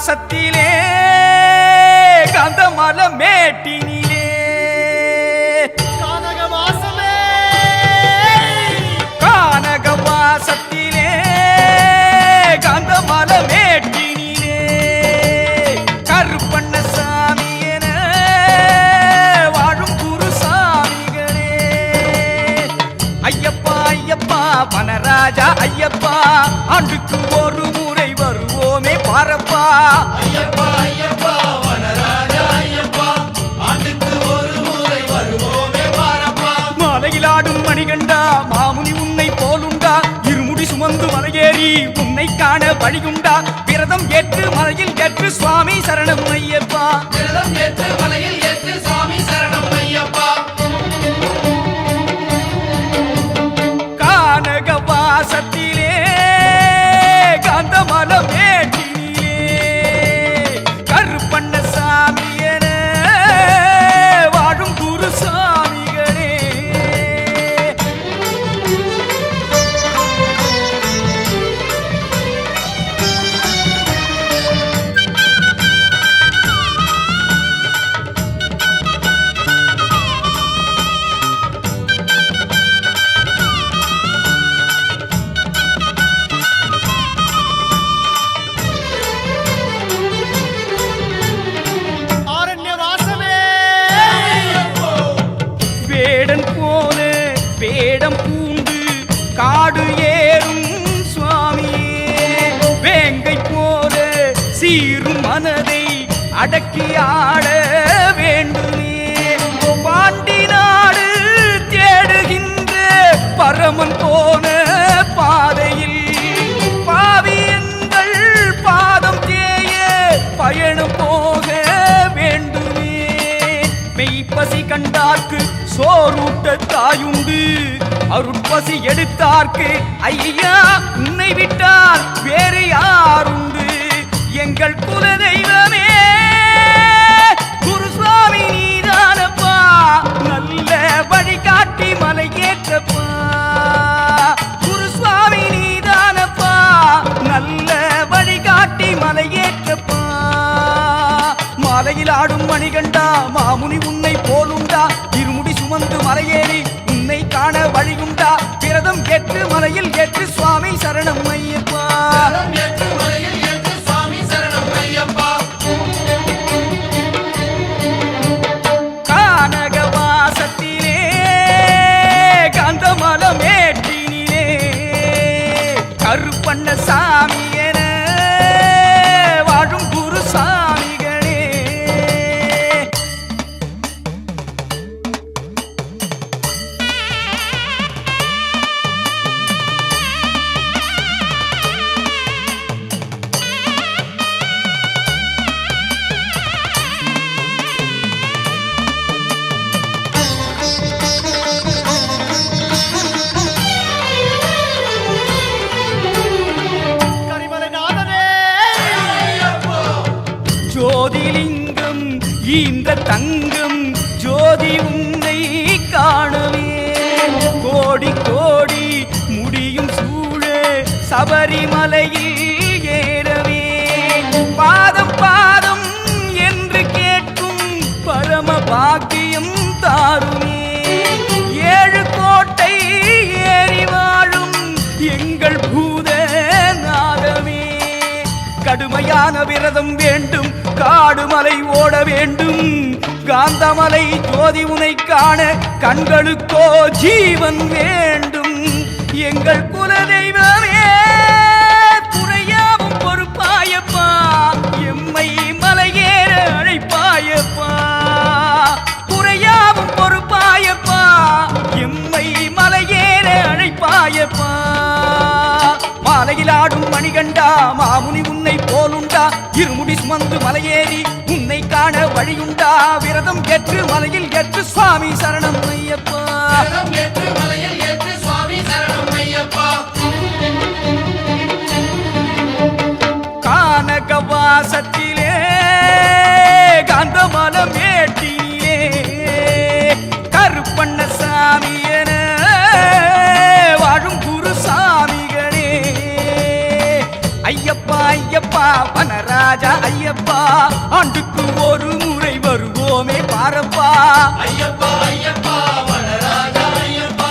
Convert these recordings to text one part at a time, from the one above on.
வாசத்திலே கந்தமல மேட்டினிலே கானக வாசத்திலே கந்தமல மேட்டினிலே கருப்பண்ண சாமி என வாழும் குருசாமிகளே ஐயப்பா ஐயப்பா வனராஜா ஐயப்பா ஆண்டுக்கு ஒரு முறை வருவோமே பாரப்பா ஐயப்பா ஐயப்பா வனராஜா ஐயப்பா ஆண்டுக்கு ஒரு முறை வருவோமே பாரப்பா மாலையிலாடும் மணிகண்டா மாமுனி உன்னை போலுண்டா இருமுடி சுமந்து மலையேறி உன்னை காண வழியுண்டா விரதம் ஏற்று மலையில் ஏற்று சுவாமி சரணம் ஐயப்பா விரதம் ஏற்று மலையில் ஏற்று சாமி சரணம் ஐயப்பா கானக வாசத்திலே காந்தமல மேட்டினிலே கருப்பண்ண சாமி என வாழும் குருசாமிகளே வேடன் போல வேடம் பூண்டு காடு ஏறும் சுவாமியே வேங்கை போல சீரும் மனதை அடக்கி ஆட வேண்டுமே பாண்டி நாடு தேடுகின்ற பரமன் போன பாதையில் பாவியங்கள் பாதம் தேய பயணம் போக வேண்டுமே மெய்ப்பசி கண்டார்க்கு சோறுட்ட தாயுண்டு அருட்பசி எடுத்தார்க்கு ஐயா உன்னை விட்டால் வேறு யாருண்டு எங்கள் குலதெய்வமே குருசுவாமி நீதானப்பா நல்ல வழிகாட்டி மலை ஏற்றப்பா குருசுவாமி நீதானப்பா நல்ல வழிகாட்டி மலை ஏற்றப்பா மாலையில் ஆடும் மணிகண்டா மாமுனி உன்னை போலுண்டா இருமுடி சுமந்து மலையேறி உன்னை காண வழியுண்டா விரதம் ஏற்று மலையில் ஏற்று சுவாமி சரணம் ஐயப்பா விரதம் ஏற்று மலையில் ஏற்று சாமி சரணம் ஐயப்பா கானக வாசத்திலே காந்தமல மேட்டினிலே கருப்பண்ண சாமி என வாழும் குருசாமிகளே ஜோதிலிங்கம் இந்த தங்கம் ஜோதி உன்னை காணவே கோடி கோடி முடியும் சூழ சபரிமலையில் ஏறவே பாதம் பாதம் என்று கேட்கும் பரம பாக்கியம் தாருமே ஏழு கோட்டை ஏறி வாழும் எங்கள் பூத நாதமே கடுமையான விரதம் வேண்டும் காடுமலை ஓட வேண்டும் காந்தமலை ஜோதி உனை காண கண்களுக்கோ ஜீவன் வேண்டும் எங்கள் குலதெய்வமே குறையாவும் பொறுப்பாயப்பா எம்மை மலையேற அழைப்பாயப்பா குறையாவும் பொறுப்பாயப்பா எம்மை மலையேற அழைப்பாயப்பா மாலையில் ஆடும் மணிகண்டா மாமுனி உன்னை போலுண்டா இருமுடி சுமந்து மலையேறி உன்னை காண வழியுண்டா விரதம் ஏற்று மலையில் ஏற்று சுவாமி சரணம் ஐயப்பா விரதம் ஏற்று மலையில் ஏற்று சுவாமி சரணம் ஐயப்பா கானக வாசத்திலே காந்தமல மேட்டினிலே கருப்பண்ண சாமி என வாழும் குருசாமிகளே ஐயப்பா ஐயப்பா வனராஜா ஐயப்பா ஆண்டுக்கு ஒரு முறை வருவோமே பாரப்பா. ஐயப்பா ஐயப்பா வனராஜா ஐயப்பா,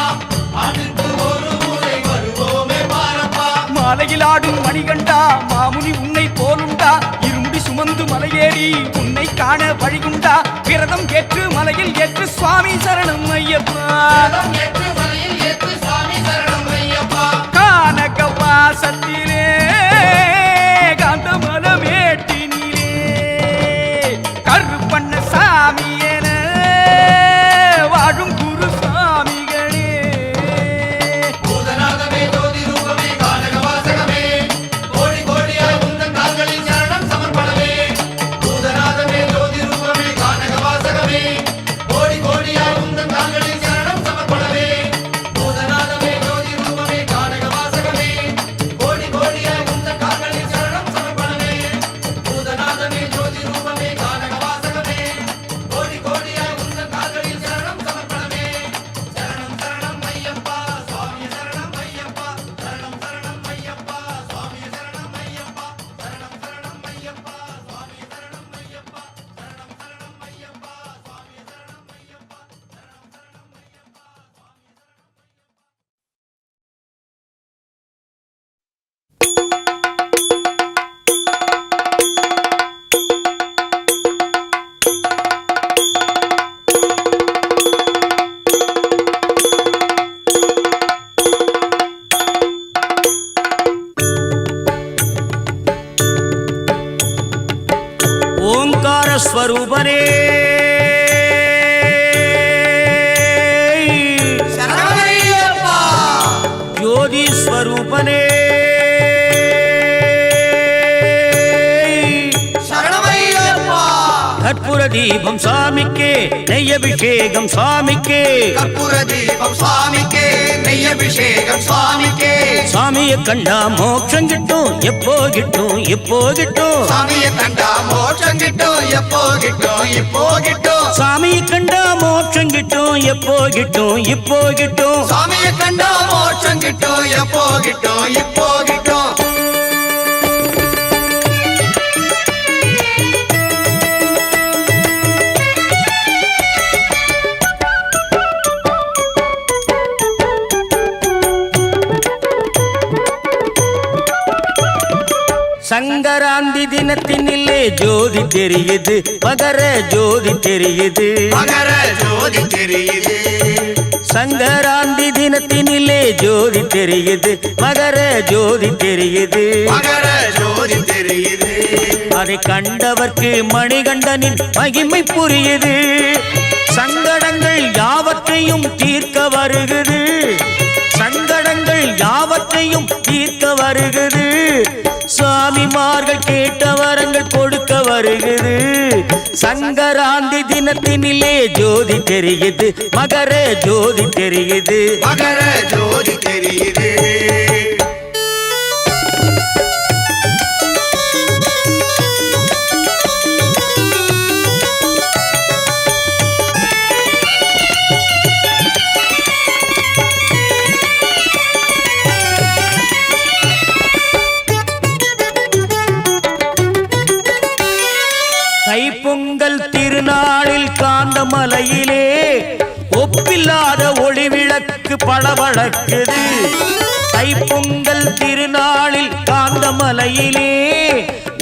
ஆண்டுக்கு ஒரு முறை வருவோமே பாரப்பா. மாலையில் ஆடும் மணிகண்டா மாமுனி உன்னை போலுண்டா, இருமுடி சுமந்து மலையேறி உன்னை காண வழிகுண்டா, விரதம் ஏற்று மலையில் ஏற்று சுவாமி சரணம் ஐயப்பா. விரதம் ஏற்று மலையில் ஏற்று சுவாமி சரணம் ஐயப்பா. கானக வாசத்திலே காந்தமல மேட்டினிலே கருப்பண்ண சாமி என வாழும் குரு சாமிகளே. பூதநாதமே ஜோதி ரூபமே கானக வாசகமே, கோடி கோடியாய் உந்தன் கால்களில் சரணம் சமர்ப்பணமே. பூதநாதமே ஜோதி ரூபமே கானக வாசகமே, கோடி கோடியாய் உந்தன் கால்களில் சரணம் சமர்ப்பணமே. பூதநாதமே ஜோதி ரூபமே கானக வாசகமே, கோடி கோடியாய் உந்தன் கால்களில் சரணம் சமர்ப்பணமே. பூதநாதமே ஜோதி ரூபமே கானக வாசகமே, கோடி கோடியாய் உந்தன் கால்களில் சரணம் சமர்ப்பணமே. சரணம் சரணம் ஐயப்பா சுவாமி சரணம் ஐயப்பா, சரணம் சரணம் ஐயப்பா சுவாமி சரணம் ஐயப்பா, சரணம் சரணம் ஐயப்பா சுவாமி சரணம் ஐயப்பா, சரணம் சரணம் ஐயப்பா சுவாமி சரணம் ஐயப்பா, சரணம் சரணம் ஐயப்பா ஓங்கார ஸ்வரூபனே சரணமையப்பா, ஜோதி ஸ்வரூபனே சரணமையப்பா. கற்பூர தீபம் சாமிக்கே நெய்யபிஷேகம் சாமிக்கே, கற்பூர தீபம் சுவாமிக்கே, நெய்யபிஷேகம் சுவாமிக்கே. சாமியை கண்டா மோட்சம் கிட்டும் எப்போ கிட்டும் எப்போ கிட்டும், சாமியை கண்டா மோட்சம் கிட்டும் எப்போ கிட்டும் இப்போ கிட்டும். சாமியை கண்டா மோட்சம் கிட்டும் எப்போ கிட்டும் இப்போ கிட்டும். சாமியை கண்டா மோட்சம் கிட்டும் எப்போ கிட்டும் இப்போ கிட்டும். சங்கராந்தி தினத்தினிலே ஜோதி தெரியுது, மகர ஜோதி தெரியுது, மகர ஜோதி தெரியுது. சங்கராந்தி தினத்தினிலே ஜோதி தெரியுது, மகர ஜோதி தெரியுது. மகர ஜோதி தெரியுது. அதை கண்டவர்க்கு மணிகண்டனின் மகிமை புரியுது, சங்கடங்கள் யாவற்றையும் தீர்க்க வருகுது, சங்கடங்கள் யாவற்றையும் தீர்க்க வருகுது, சாமிமார்கள் கேட்ட வரங்கள் கொடுக்க வருகுது. சங்கராந்தி தினத்தினிலே ஜோதி தெரியுது, மகர ஜோதி தெரியுது, மகர ஜோதி தெரியுது. தைப்பொங்கல் திருநாளில் காந்தமலையிலே ஒப்பில்லாத ஒளி விளக்கு பளபளக்குது. தைப்பொங்கல் திருநாளில் காந்தமலையிலே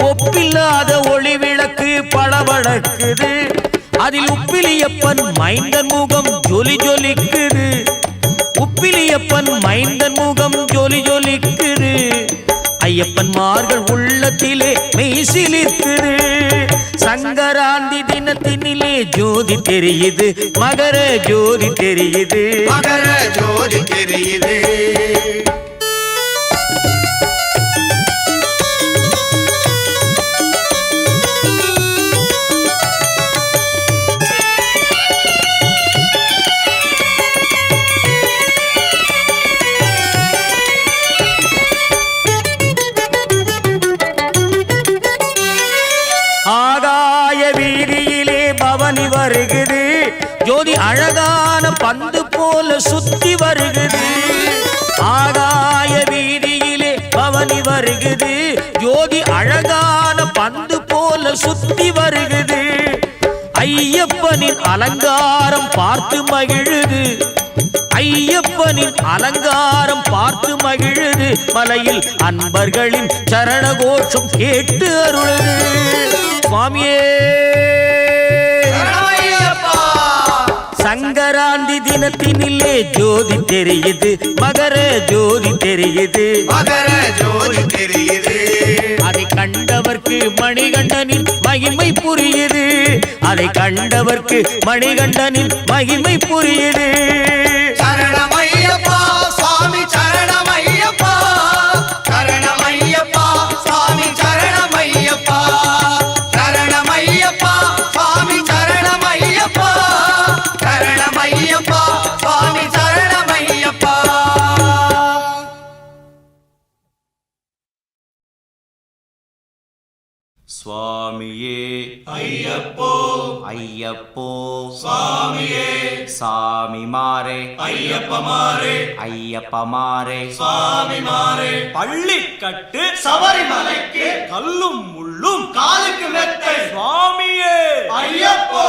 ஒப்பில்லாத ஒளி விளக்கு பளபளக்குது. அதில் உப்பிலியப்பன் மைந்தன் முகம் ஜொலி ஜொலிக்குது, உப்பிலியப்பன் மைந்தன் முகம் ஜொலி ஜொலிக்குது. ஐயப்பன்மார்கள் உள்ளத்திலே மெய்சிலிருக்குது. சங்கராந்தி தினத்தினிலே ஜோதி தெரியுது, மகர ஜோதி தெரியுது, மகர ஜோதி தெரியுது. ஆகாய வீதியிலே பவனி வருகுது, ஜோதி அழகான பந்து போல சுத்தி வருகுது. ஆகாய வீதியிலே பவனி வருகுது, ஜோதி அழகான பந்து போல ஊர்வலம் சுத்தி வருகுது ஐயப்பனின் அலங்காரம் பார்த்து மகிழுது ஐயப்பனின் அலங்காரம் பார்த்து மகிழுது மலையில் அன்பர்களின் சரண கோஷம் கேட்டு அருளுது சுவாமியே சங்கராந்தி தினத்தினிலே ஜோதி தெரியுது மகர ஜோதி தெரியுது அதை கண்டவர்க்கு மணிகண்டனின் மகிமை புரியுது அதை கண்டவர்க்கு மணிகண்டனின் மகிமை புரியுது சரணமையப்பா சுவாமி சரணமையப்பா சரணமையப்பா சுவாமி சரணமையப்பா சரணமையப்பா சுவாமி சரணமையப்பா சரணமையப்பா சுவாமி சரணமையப்பா சுவாமியே ஐயப்போ ஐயப்போ சுவாமியே சாமிமாரே ஐயப்பமாரே ஐயப்பமாரே சுவாமிமாரே பள்ளிக்கட்டு சபரிமலைக்கு கல்லும் முள்ளும் காலுக்கு மெத்தை சுவாமியே ஐயப்போ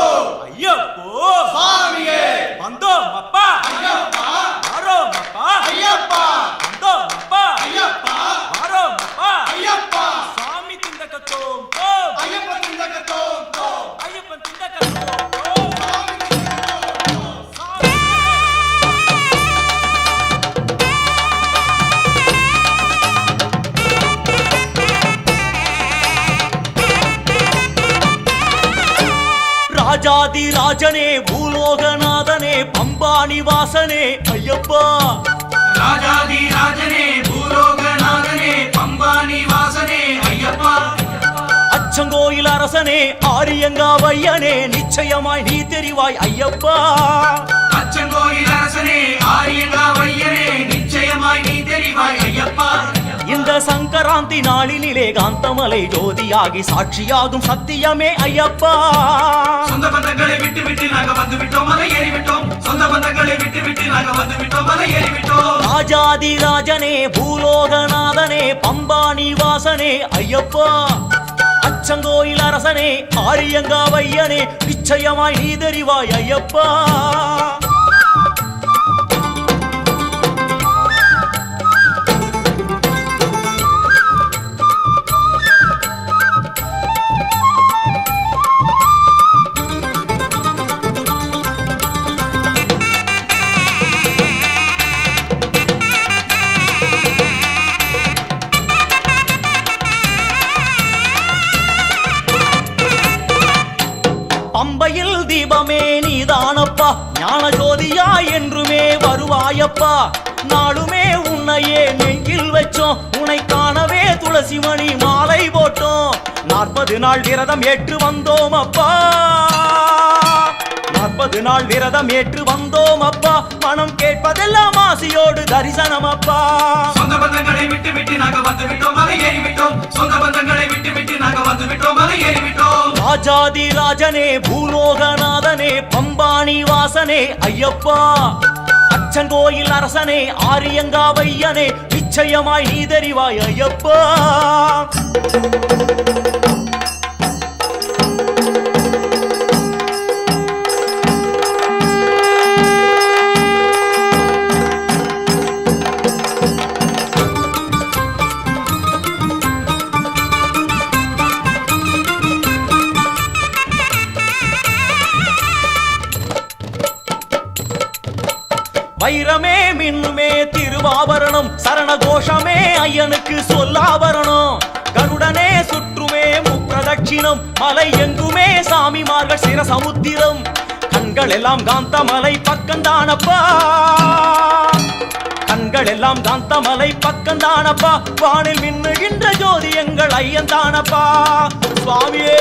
ஐயப்போ சுவாமியே வந்தோம் அப்பா ஐயப்பா வரோம் அப்பா ஐயப்பா வந்தோம் அப்பா ஐயப்பா வரோம் அப்பா ஐயப்பா சாமி திண்டக்கத்தோம் தோம் ஐயப்ப திண்டகத்தோம் தோம் ஐயப்பன் திண்டக்கத்தோம் தோம் ராஜாதி ராஜனே பூலோகநாதனே பம்பானி வாசனே ஐயப்பா ராஜாதி ராஜனே பூலோகநாதனே பம்பானி வாசனே ஐயப்பா அச்சங்கோயில் அரசனே ஆரியங்காவையனே நிச்சயமாய் நீ தெரிவாய் ஐயப்பா அச்சங்கோயில் அரசனே ஆரியங்காவையனே நிச்சயமாய் நீ தெரிவாய் ஐயப்பா இந்த சங்கராந்தி நாளினிலே காந்தமலை ஜோதியாகி சாட்சியாகும் சத்தியமே ஐயப்பா சொந்த பந்தங்களை விட்டு விட்டு நாங்க வந்து விட்டோம் மலை ஏறி விட்டோம் சொந்த பந்தங்களை விட்டு விட்டு நாங்க வந்து விட்டோம் மலை ஏறி விட்டோம் ராஜாதி ராஜனே பூலோகநாதனே பம்பானி வாசனே ஐயப்பா அச்சங்கோயில் அரசனே ஆரியங்காவையனே நிச்சயமாய் நீ தெரிவாய் ஐயப்பா பம்பையில் தீபமே நீதானப்பா ஞான ஜோதியா என்றுமே வருவாயப்பா நாளுமே உன்னையே நெஞ்சில் வச்சோம் உன்னை காணவே துளசி மணி மாலை போட்டோம் 40 நாள் விரதம் ஏற்று வந்தோம் அப்பா 40 நாள் விரதம் ஏற்று வந்தோம் அப்பா மனம் கேட்பதெல்லாம் ஆசையோடு தரிசனம் அப்பா சொந்த பந்தங்களை விட்டு விட்டு நாங்க வந்து விட்டோம் மலை ஏறி விட்டோம் சொந்த பந்தங்களை விட்டு விட்டு நாங்க வந்து விட்டோம் மலை ஏறி விட்டோம் ராஜாதி ராஜனே பூலோகநாதனே பம்பானி வாசனே ஐயப்பா அச்சங்கோயில் அரசனே ஆரியங்காவையனே நிச்சயமாய் நீ தெரிவாய் ஐயப்பா வைரமே மின்னுமே திருவாபரணம் சரணகோஷமே ஐயனுக்கு சொல்லாபரணம் கருடனே சுற்றுமே முப்பிரதட்சிணம் மலை எங்குமே சாமிமார்கள் சிரசமுத்திரம் கண்கள் எல்லாம் காந்தமலை பக்கந்தானப்பா கண்கள் எல்லாம் காந்தமலை பக்கந்தானப்பா வானில் மின்னுகின்ற ஜோதி எங்கள் ஐயந்தானப்பா சுவாமியே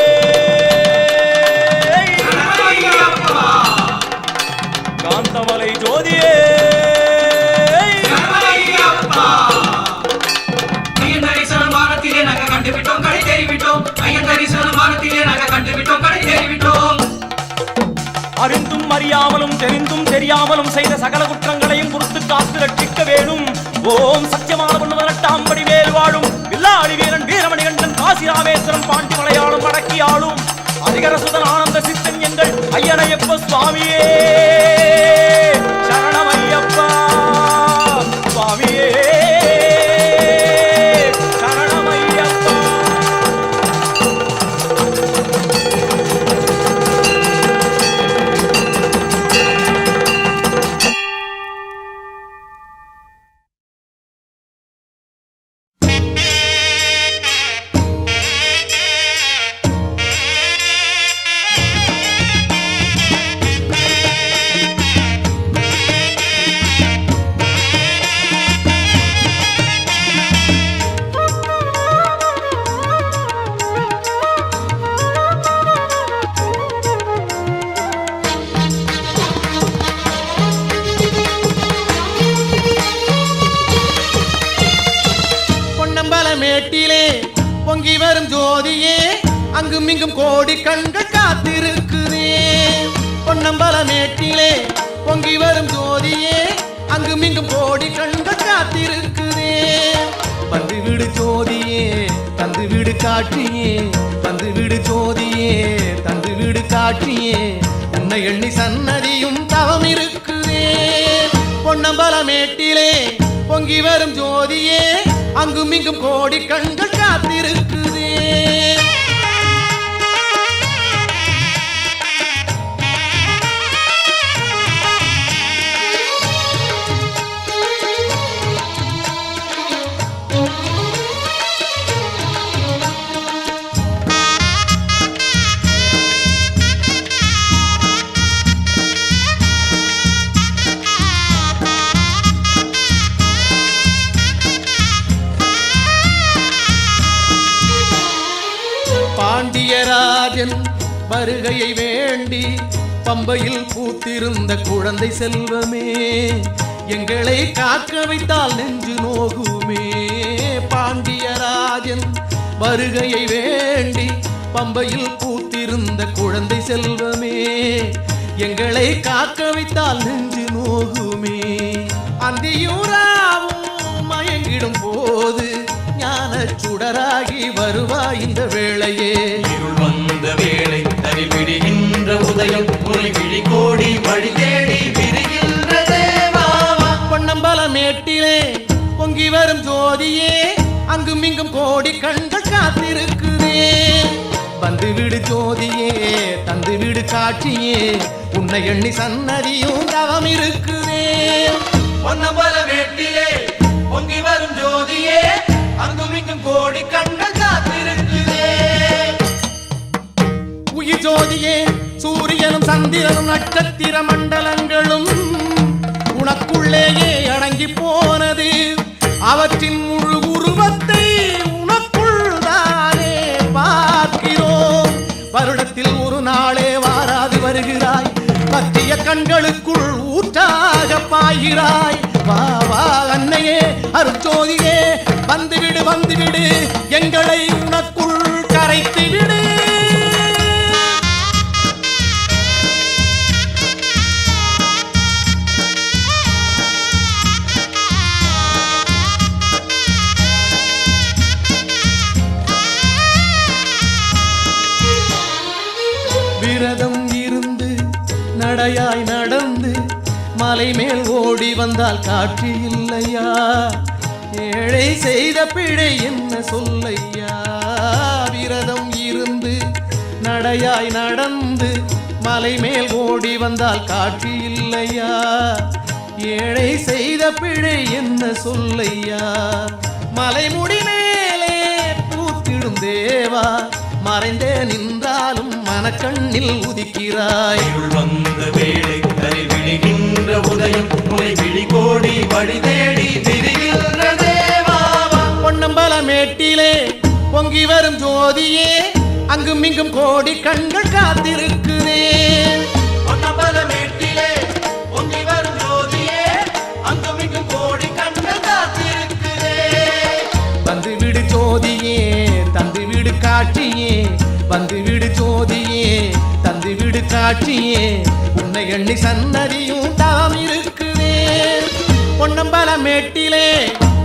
காந்தமலை ஜோதியே ஐயன் தரிசனம் வானத்திலே நாங்க கண்டு விட்டோம் கடை தேறி விட்டோம் ஐயன் தரிசனம் வானத்திலே நாங்க கண்டு விட்டோம் கடை தேறி விட்டோம் அறிந்தும் அறியாமலும் தெரிந்தும் தெரியாமலும் செய்த சகல குற்றங்களையும் பொறுத்து காத்து ரட்சிக்க வேணும் ஓம் சத்தியமான பொண்ணு 18 படி வேல் வாழும் வில்லாளி வீரன் வீரமணிகண்டன் காசி ராமேஸ்வரம் பாண்டி மலையாளம் வடக்கி கையாளும் அதிகரசுதன் ஆனந்த சித்தன் எங்கள் ஐயனையப்ப சுவாமியே சரணம் ஐயப்பா சுவாமியே சரணம் ஐயப்பா. மேட்டிலே பொங்கி வரும் ஜோதியே அங்கும் இங்கும் கோடி கண்கள் காத்திருக்குதே. பொன்னம்பல மேட்டிலே பொங்கி வரும் ஜோதியே அங்கும் இங்கும் கோடி கண்கள் காத்திருக்குதே. வந்து விடு ஜோதியே தந்து விடு காட்சியே வந்து விடு ஜோதியே தந்து விடு காட்சியே உன்னை எண்ணி சன்னதியும் தவம் இருக்குதே. பொன்னம்பல மேட்டிலே பொங்கி வரும் ஜோதியே அங்கும் இங்கும் கோடி கண்கள் காத்திருக்குதே. பாண்டியராஜன் வருகையை வேண்டி பம்பையில் பூத்திருந்த குழந்தை செல்வமே எங்களை காக்க வைத்தால் நெஞ்சு நோகுமே. பாண்டியராஜன் வருகையை வேண்டி பம்பையில் பூத்திருந்த குழந்தை செல்வமே எங்களை காக்க வைத்தால் நெஞ்சு நோகுமே. அந்தியூராவும் மயங்கிடும் போது ஞான சுடராகி வருவாய் இந்த வேளையே. இருள் வந்த வேளை தனில் விடுகின்ற உதயம் உரை விழி கோடி வழி தேடி விரிகின்ற தேவாவா. பொன்னம்பல மேட்டிலே பொங்கி வரும் ஜோதியே அங்கும் இங்கும் கோடி கண்கள் காத்திருக்குதே. வந்து விடு ஜோதியே தந்து விடு காட்சியே உன்னை எண்ணி சன்னதியும் தவம் இருக்குதே. பொன்னம்பல மேட்டிலே பொங்கி வரும் ஜோதியே அங்கும் இங்கும் கோடி கண்கள் காத்திருக்குதே. உயிர் ஜோதியே சூரியனும் சந்திரனும் நட்சத்திர மண்டலங்களும் உனக்குள்ளேயே அடங்கி போனது. அவற்றின் முழு உருவத்தை உனக்குள் தானே பார்க்கிறோம். வருடத்தில் ஒரு நாளே வாராது வருகிறாய் பற்றிய கண்களுக்குள் ஊற்றாக பாய்கிறாய். வா வா அன்னையே அருட்சோதியே வந்துவிடு வந்துவிடு எங்களை உனக்குள் கரைத்து விடு. விரதம் இருந்து நடையாய் நடந்து மலை மேல் ஓடி வந்தால் காட்சி இல்லையா? ஏழை செய்த பிழை என்ன சொல்லையா? விரதம் இருந்து நடையாய் நடந்து மலை மேல் ஓடி வந்தால் காட்சி இல்லையா? ஏழை செய்த பிழை என்ன சொல்லையா? மலைமுடி மேலே பூத்திடும் தேவா மறைந்தே நின்றாலும் மனக்கண்ணில் உதிக்கிறாய். இருள் வந்த வேளை தனில் விடுகின்ற உதயம் உரை விழி கோடி வழி தேடி விரிகின்ற தேவாவா. பொன்னம்பல மேட்டிலே பொங்கி வரும் ஜோதியே அங்கும் இங்கும் கோடி கண்கள் காத்திருக்குதே. பொன்னம்பல மேட்டிலே பொங்கி வரும் ஜோதியே அங்கும் இங்கும் கோடி கண்கள் காத்திருக்குதே. வந்து விடு ஜோதியே தந்து விடு காட்சியே வந்து விடு ஜோதியே தந்து விடு காட்சியே உன்னை எண்ணி சன்னதியும் தாம் இருக்குதே. பொன்னம்பல மேட்டிலே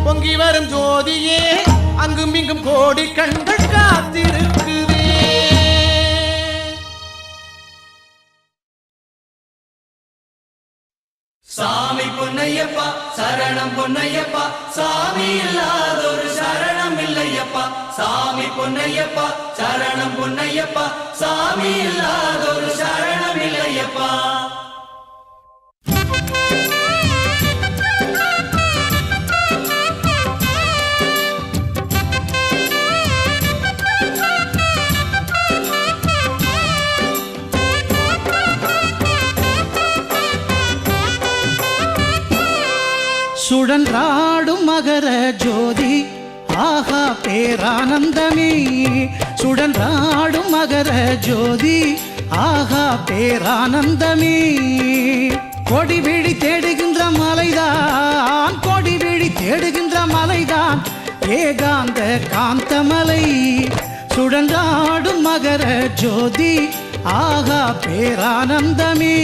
பொங்கி வரும் ஜோதியே அங்கும் இங்கும் கோடி கண்கள் காத்திருக்குதே. சாமி பொன்னையப்பா சரணம் பொன்னையப்பா சாமி இல்லாதொரு சரணம் இல்லையப்பா சாமி பொன்னையப்பா சரணம் பொன்னையப்பா சாமி இல்லாதொரு சரணம் இல்லையப்பா சுழன்றாடும் மகர ஜோதி ஆஹா பேரானந்தமே சுழன்றாடும் மகர ஜோதி ஆஹா பேரானந்தமே கொடி விழி தேடுகின்ற மலைதான் கொடி விழி தேடுகின்ற மலைதான் ஏகாந்த காந்தமலை சுழன்றாடும் மகர ஜோதி ஆஹா பேரானந்தமே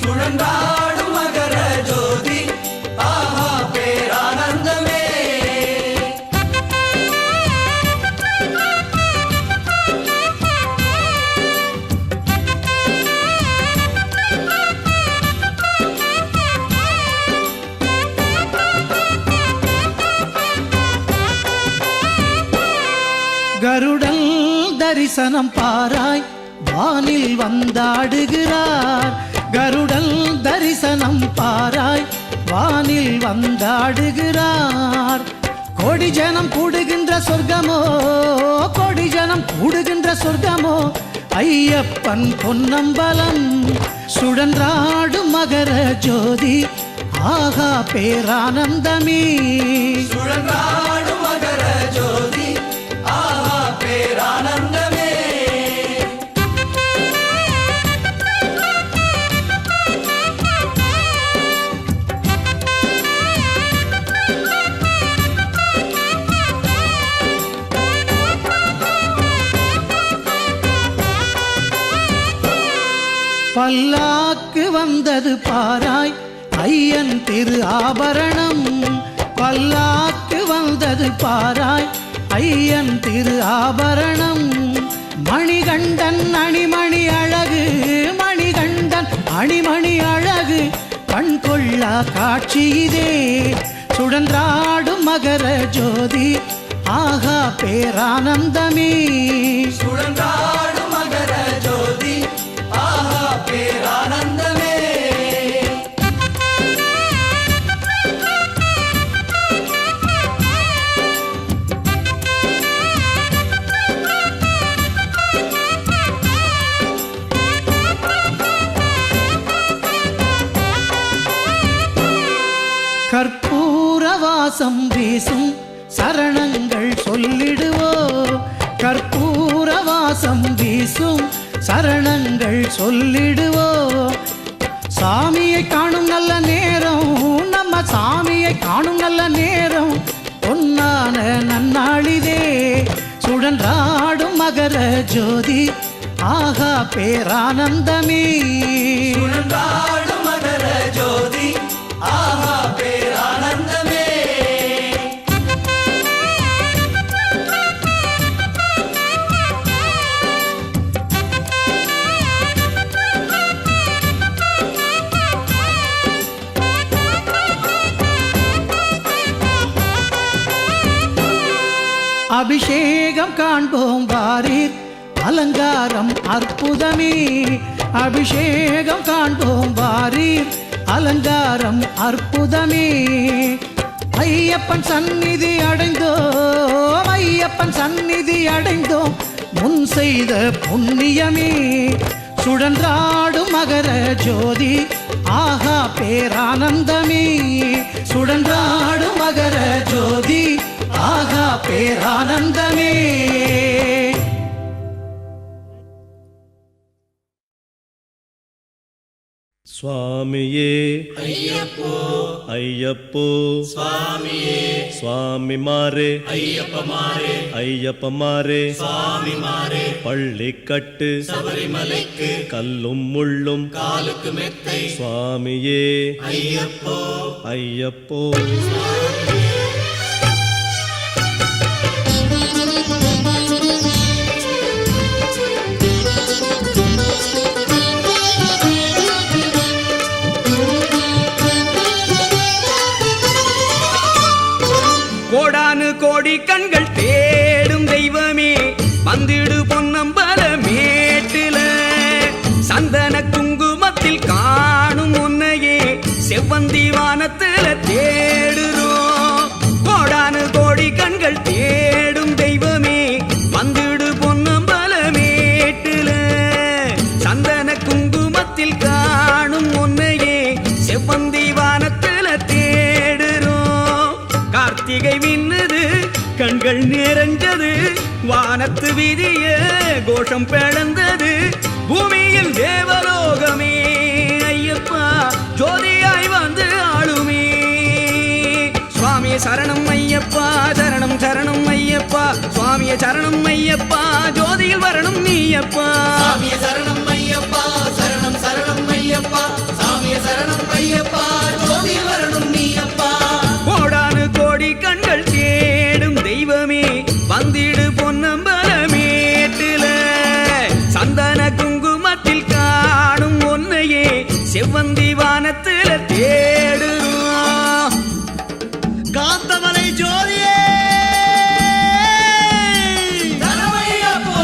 சுழன்றாடும் மகர ஜோதி ஆஹா பேரானந்தமே கருடல் தரிசனம் பாராய் வானில் வந்தாடுகிறார் கருடல் தரிசனம் பாராய் வானில் வந்தாடுகிறார் கோடி ஜனம் கூடுகின்ற சொர்க்கமோ கோடி ஜனம் கூடுகின்ற சொர்க்கமோ ஐயப்பன் பொன்னம்பலம் சுழன்றாடும் மகர ஜோதி ஆஹா பேரானந்தமே சுழன்றாடும் மகர ஜோதி ஆஹா பேரானந்தமே பல்லாக்கு வந்தது பாராய் ஐயன் திரு ஆபரணம் பல்லாக்கு வந்தது பாராய் ஐயன் திரு ஆபரணம் மணிகண்டன் அணிமணி அழகு மணிகண்டன் அணிமணி அழகு கண் கொள்ளா காட்சி இதே சுழன்றாடும் மகர ஜோதி ஆஹா பேரானந்தமே சுழன்றாடும் மகர ஜோதி ஆஹா பேரானந்தமே கற்பூர வாசம் வீசும் சரணங்கள் சொல்லிடுவோ கற்பூர வாசம் வீசும் சரணங்கள் சொல்லிடுவோ சாமியை காணும் நல்ல நேரம் நம்ம சாமியை காணும் நல்ல நேரம் பொன்னான நன்னாளிதே சுழன்றாடும் மகர ஜோதி ஆஹா பேரானந்தமே சுழன்றாடும் மகர ஜோதி ஆஹா பேரானந்தமே அபிஷேகம் காண்போம் வாரீர் அலங்காரம் அற்புதமே அபிஷேகம் காண்போம் வாரீர் அலங்காரம் அற்புதமே ஐயப்பன் சந்நிதி அடைந்தோம் ஐயப்பன் சந்நிதி அடைந்தோம் முன் செய்த புண்ணியமே சுழன்றாடும் மகர ஜோதி ஆஹா பேரானந்தமே சுழன்றாடும் மகர ஜோதி ஆகா பேரானந்தமே சுவாமியே ஐயப்போ ஐயப்போ சுவாமியே சுவாமிமாரே ஐயப்பமாரே ஐயப்பமாரே சுவாமிமாரே பள்ளிக்கட்டு சபரிமலைக்கு கல்லும் முள்ளும் காலுக்கு மெத்தை சுவாமியே ஐயப்போ ஐயப்போ கண்கள் தேடும் தெய்வமே வந்திடு பொன்னம்பல மேட்டுல சந்தன குங்குமத்தில் காணும் உன்னையே செவ்வந்தி வானத்துல தேடுறோம் கோடானு கோடி கண்கள் தேடும் தெய்வமே வந்திடு பொன்னம்பல மேட்டுல சந்தன குங்குமத்தில் காணும் உன்னையே செவ்வந்தி வானத்துல தேடுறோம் கார்த்திகை மின்னுது கண்கள் நிறைஞ்சது வானத்து வீதிய கோஷம் பிளந்தது பூமியில் தேவலோகமே ஐயப்பா ஜோதியாய் வந்து ஆளுமே சுவாமியே சரணம் ஐயப்பா சரணம் சரணம் ஐயப்பா சுவாமியே சரணம் ஐயப்பா ஜோதியில் வரணும் நீயப்பா சாமியே சரணம் ஐயப்பா சரணம் சரணம் ஐயப்பா சாமியே சரணம் ஐயப்பா ஜோதியில் வரணும் நீயப்பா கோடானு கோடி கண்கள் தேடும் தெய்வமே வந்திடு பொன்னம்பல மேட்டுல சந்தன குங்குமத்தில் காணும் ஒன்னையே செவ்வந்தி வானத்துல தேடுறோம் காந்தமலை ஜோதியே சரணமையப்போ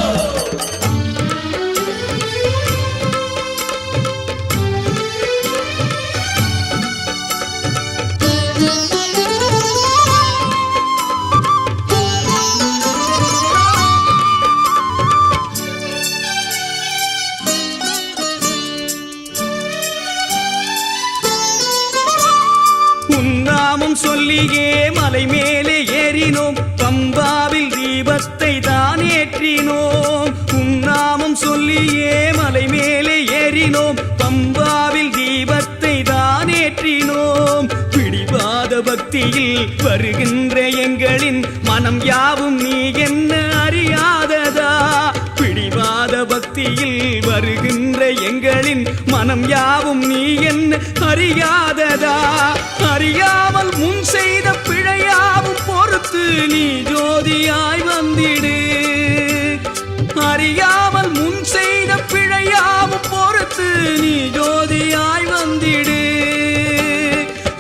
உன்னாமம் சொல்லியே மலை மேலே ஏறினோம் பம்பாவில் தீபத்தை தான் ஏற்றினோம் உன்னாமம் சொல்லியே மலை மேலே ஏறினோம் பம்பாவில் தீபத்தை தான் ஏற்றினோம் பிடிவாத பக்தியில் வருகின்ற எங்களின் மனம் யாவும் நீ என்ன அறியாததா பிடிவாத பக்தியில் வருகின்ற எங்களின் மனம் யாவும் நீ என்ன அறியாததா அறியாமல் முன் செய்த பிழையாவும் பொறுத்து நீ ஜோதியாய் வந்திடு அறியாமல் முன் செய்த பிழையாவும் பொறுத்து நீ ஜோதியாய் வந்திடு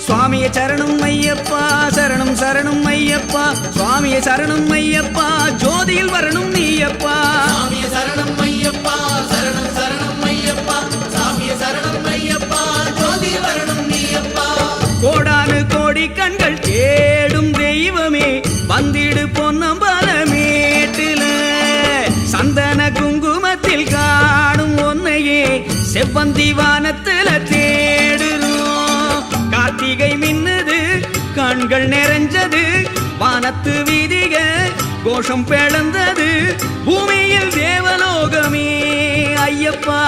சுவாமியே சரணம் ஐயப்பா சரணம் சரணம் ஐயப்பா சுவாமியே சரணம் ஐயப்பா ஜோதியில் வரணும் நீயப்பா சாமியே சரணம் ஐயப்பா சரணம் சரணம் ஐயப்பா சாமியே சரணம் ஐயப்பா ஜோதியில் வரணும் நீயப்பா கோடானு கோடி கண்கள் தேடும் தெய்வமே வந்திடு பொன்னம்பல மேட்டுல சந்தன குங்குமத்தில் காணும் ஒன்னையே செவ்வந்தி வானத்துல தேடுறோம் கார்த்திகை மின்னுது கண்கள் நிறைஞ்சது வானத்து வீதிக கோஷம் பிளந்தது பூமியில் தேவலோகமே ஐயப்பா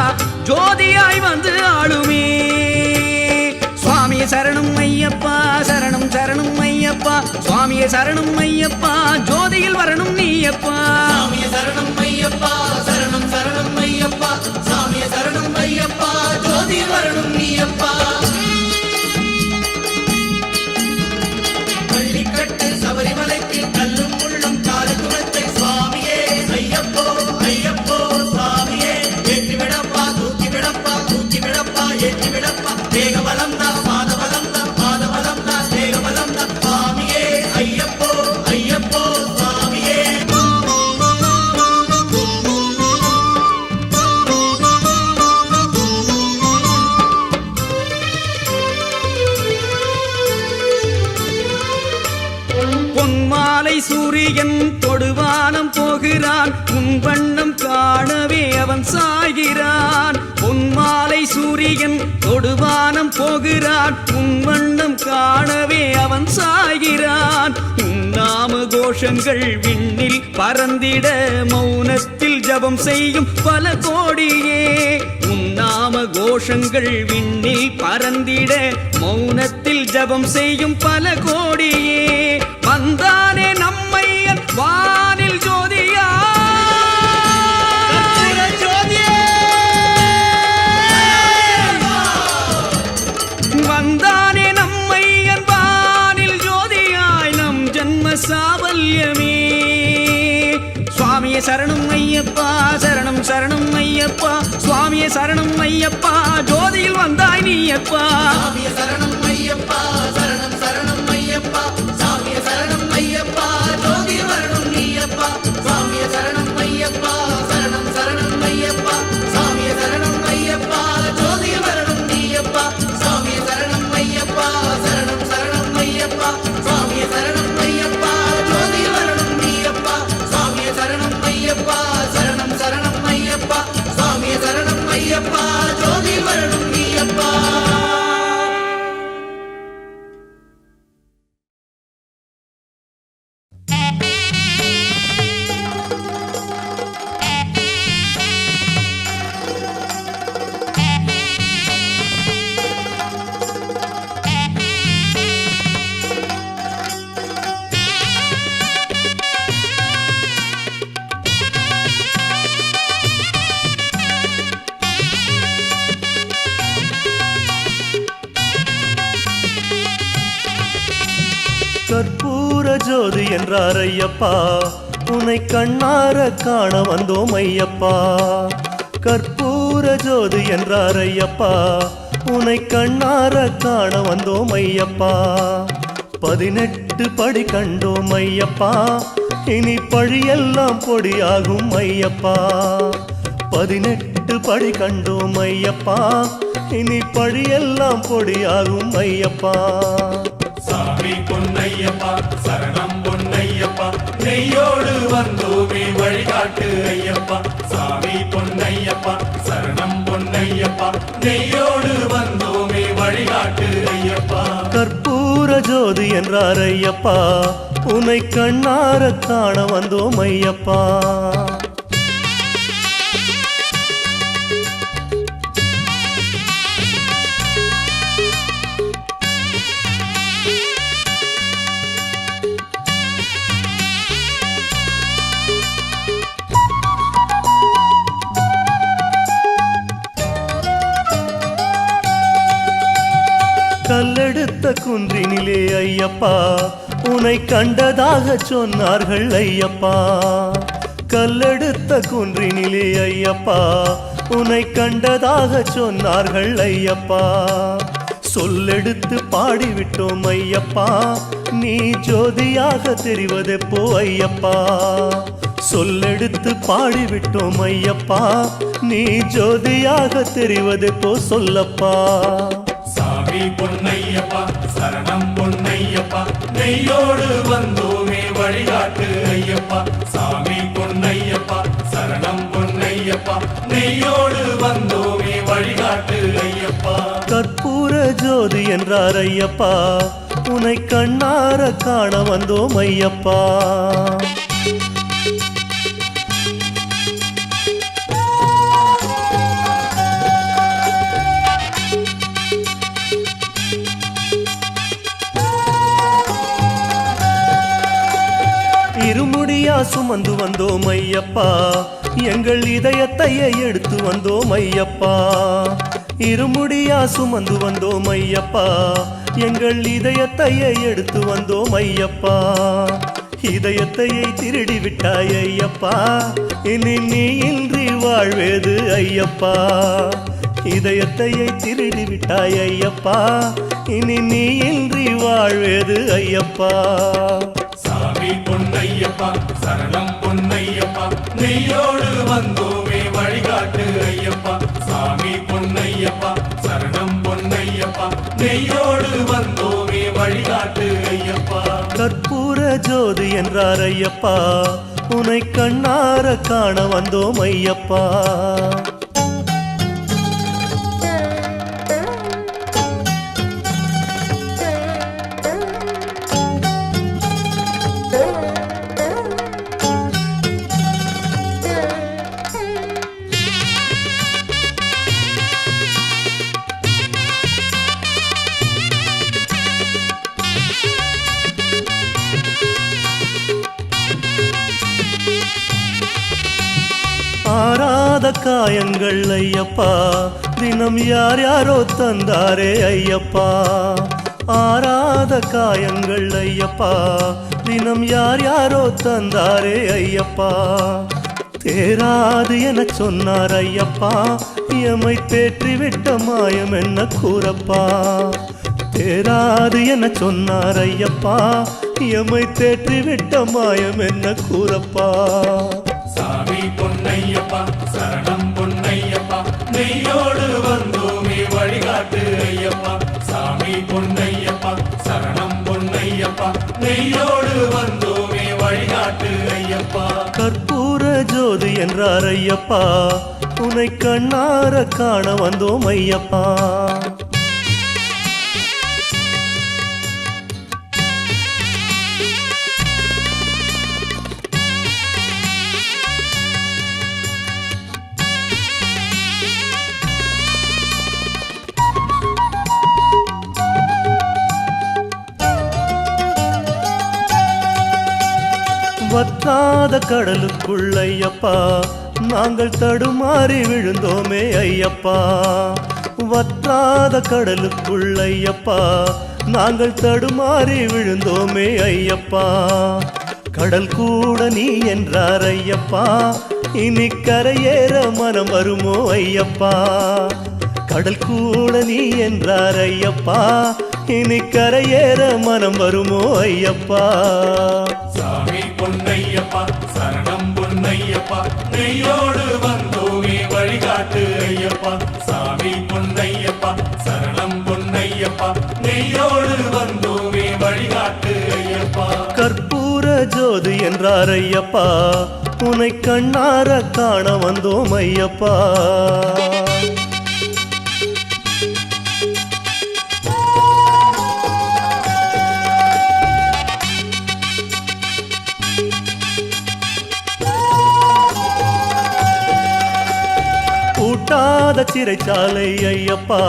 ஜோதியாய் வந்து ஆளுமே சுவாமியே சரணம் ஐயப்பா சரணம் சரணம் ஐயப்பா சுவாமியே சரணம் ஐயப்பா ஜோதியில் வரணும் நீயப்பா சாமியே சரணம் ஐயப்பா சரணம் சரணம் ஐயப்பா சாமியே சரணம் ஐயப்பா ஜோதியில் வரணும் நீயப்பா பள்ளிக்கட்டு சபரிமலைக்கு கல்லும் முள்ளும் கால குலத்தை சுவாமியே ஐயப்போ ஐயப்போ சாமியே ஏற்றி விடப்பா தூக்கி விடப்பா ஏற்றி விடப்பா தேக பலம் தான் பாத பலம் தான் பாத பலம் தான் தேக பலம் தான் சுவாமியே ஐயப்போ ஐயப்போ சுவாமியே பொன்மாலை சூரியன் தொடுவானம் போகிறான் உன் வண்ணம் காணவே அவன் சாய்கிறான் பொன்மாலை சூரியன் தொடுவானம் போகிறான் உன் வண்ணம் காணவே அவன் சாய்கிறான் உன் நாம கோஷங்கள் விண்ணில் பறந்திட மௌனத்தில் ஜபம் செய்யும் பல கோடியே உன் நாம கோஷங்கள் விண்ணில் பறந்திட மௌனத்தில் ஜபம் செய்யும் பல கோடியே வந்தானே நம்மையன் வானில் ஜோதியா வந்தானே நம்மையன் வானில் ஜோதியாய் நம் ஜன்ம சாவல்யமே சுவாமியே சரணம் ஐயப்பா சரணம் சரணம் ஐயப்பா சுவாமியே சரணம் ஐயப்பா ஜோதியில் வந்தாய் நீயப்பா சாமியே சரணம் ஐயப்பா சரணம் சரணம் ஐயப்பா சாமியே சரணம் ஐயப்பா ஜோதியில் கற்பூர ஜோதி என்றார் ஐயப்பா உன்னை கண்ணார காண வந்தோம் ஐயப்பா கற்பூர ஜோதி என்றார் ஐயப்பா உன்னை கண்ணார காண வந்தோம் ஐயப்பா 18 படி கண்டோம் ஐயப்பா இனி பழியெல்லாம் பொடியாகும் ஐயப்பா 18 படி கண்டோம் ஐயப்பா இனி பழியெல்லாம் பொடியாகும் ஐயப்பா சாமி பொன்னையப்பா சரணம் பொன்னையப்பா நெய்யோடு வந்தோமே வழிகாட்டு ஐயப்பா சாமி பொன்னையப்பா சரணம் பொன்னையப்பா நெய்யோடு வந்தோமே வழிகாட்டு ஐயப்பா கற்பூர ஜோதி என்றார் ஐயப்பா உன்னை கண்ணார காண வந்தோம் ஐயப்பா கல்லெடுத்த குன்றினிலே ஐயப்பா உன்னை கண்டதாக சொன்னார்கள் ஐயப்பா கல்லெடுத்த குன்றினிலே ஐயப்பா உன்னை கண்டதாக சொன்னார்கள் ஐயப்பா சொல்லெடுத்து பாடிவிட்டோம் ஐயப்பா நீ ஜோதியாக தெரிவதெப்போ ஐயப்பா சொல்லெடுத்து பாடிவிட்டோம் ஐயப்பா நீ ஜோதியாக தெரிவதெப்போ சொல்லப்பா சாமி பொன்னையப்பா சரணம் பொன்னையப்பா நெய்யோடு வந்தோமே வழிகாட்டு ஐயப்பா சாமி பொன்னையப்பா சரணம் பொன்னையப்பா நெய்யோடு வந்தோமே வழிகாட்டு ஐயப்பா கற்பூர ஜோதி என்றார் ஐயப்பா உன்னை கண்ணார காண வந்தோம் ஐயப்பா இருமுடியா சுமந்து வந்தோம் ஐயப்பா எங்கள் இதயத்தையே எடுத்து வந்தோம் ஐயப்பா இருமுடியா சுமந்து வந்தோம் ஐயப்பா எங்கள் இதயத்தையே எடுத்து வந்தோம் ஐயப்பா இதயத்தையே திருடி விட்டாய் ஐயப்பா இனி நீ இன்றி வாழ்வேது ஐயப்பா இதயத்தையே திருடி விட்டாய் ஐயப்பா இனி நீ இன்றி வாழ்வேது ஐயப்பா சாமி பொன்னையப்பா சரணம் பொன்னையப்பா நெய்யோடு வந்தோமே வழிகாட்டு ஐயப்பா சாமி பொன்னையப்பா சரணம் பொன்னையப்பா நெய்யோடு வந்தோமே வழிகாட்டு ஐயப்பா கற்பூர ஜோதி என்றார் ஐயப்பா உன்னை கண்ணார காண வந்தோம் ஐயப்பா ஆறாத காயங்கள் ஐயப்பா தினம் யார் யாரோ தந்தாரே ஐயப்பா ஆறாத காயங்கள் ஐயப்பா தினம் யார் யாரோ தந்தாரே ஐயப்பா தேராது என சொன்னார் ஐயப்பா எமை தேற்றிவிட்ட மாயம் என்ன கூறப்பா தேராது என சொன்னார் ஐயப்பா எமை தேற்றிவிட்ட மாயம் என்ன கூறப்பா சாமி பொன்னையப்பா சரணம் பொன்னையப்பா நெய்யோடு வந்தோமே வழிகாட்டு ஐயப்பா சாமி பொன்னையப்பா சரணம் பொன்னையப்பா நெய்யோடு வந்தோமே வழிகாட்டு ஐயப்பா கற்பூர ஜோதி என்றார் ஐயப்பா உன்னை கண்ணார காண வந்தோம் ஐயப்பா வற்றாத கடலுக்குள் ஐயப்பா நாங்கள் தடுமாறி விழுந்தோமே ஐயப்பா வற்றாத கடலுக்குள் ஐயப்பா நாங்கள் தடுமாறி விழுந்தோமே ஐயப்பா கடல் கூட நீ என்றார் ஐயப்பா இனி கரையேற மனம் வருமோ ஐயப்பா கடல் கூட நீ என்றார் ஐயப்பா இனி கரையேற மனம் வருமோ ஐயப்பா சாமி பொன்னையப்பா சரணம் பொன்னையப்பா நெய்யோடு வந்தோமே வழிகாட்டு ஐயப்பா சாமி பொன்னையப்பா சரணம் பொன்னையப்பா நெய்யோடு வந்தோமே வழிகாட்டு ஐயப்பா கற்பூர ஜோதி என்றார் ஐயப்பா உன்னை கண்ணார காண வந்தோம் ஐயப்பா பூட்டாத சிறைச்சாலை ஐயப்பா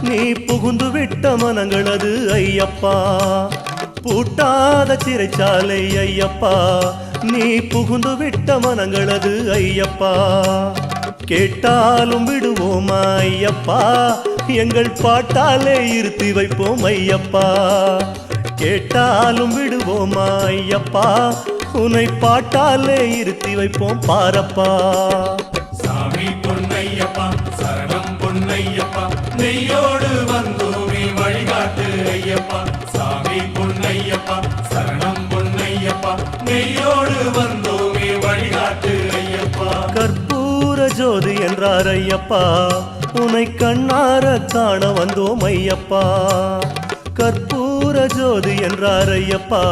நீ புகுந்து விட்ட மனங்களது ஐயப்பா பூட்டாத சிறைச்சாலை ஐயப்பா நீ புகுந்து விட்ட மனங்களது ஐயப்பா கேட்டாலும் விடுவோமா ஐயப்பா எங்கள் பாட்டாலே இருத்தி வைப்போம் ஐயப்பா கேட்டாலும் விடுவோமா ஐயப்பா உன்னை பாட்டாலே இருத்தி வைப்போம் பாரப்பா சாமி பொன்னையப்பா சரணம் பொன்னையப்பா நெய்யோடு வந்தோமே வழிகாட்டு ஐயப்பா சாமி பொன்னையப்பா சரணம் பொன்னையப்பா நெய்யோடு வந்தோமே வழிகாட்டு ஐயப்பா கற்பூர ஜோதி என்றார் ஐயப்பா உன்னை கண்ணார காண வந்தோம் ஐயப்பா கற்பூர ஜோதி என்றார் ஐயப்பா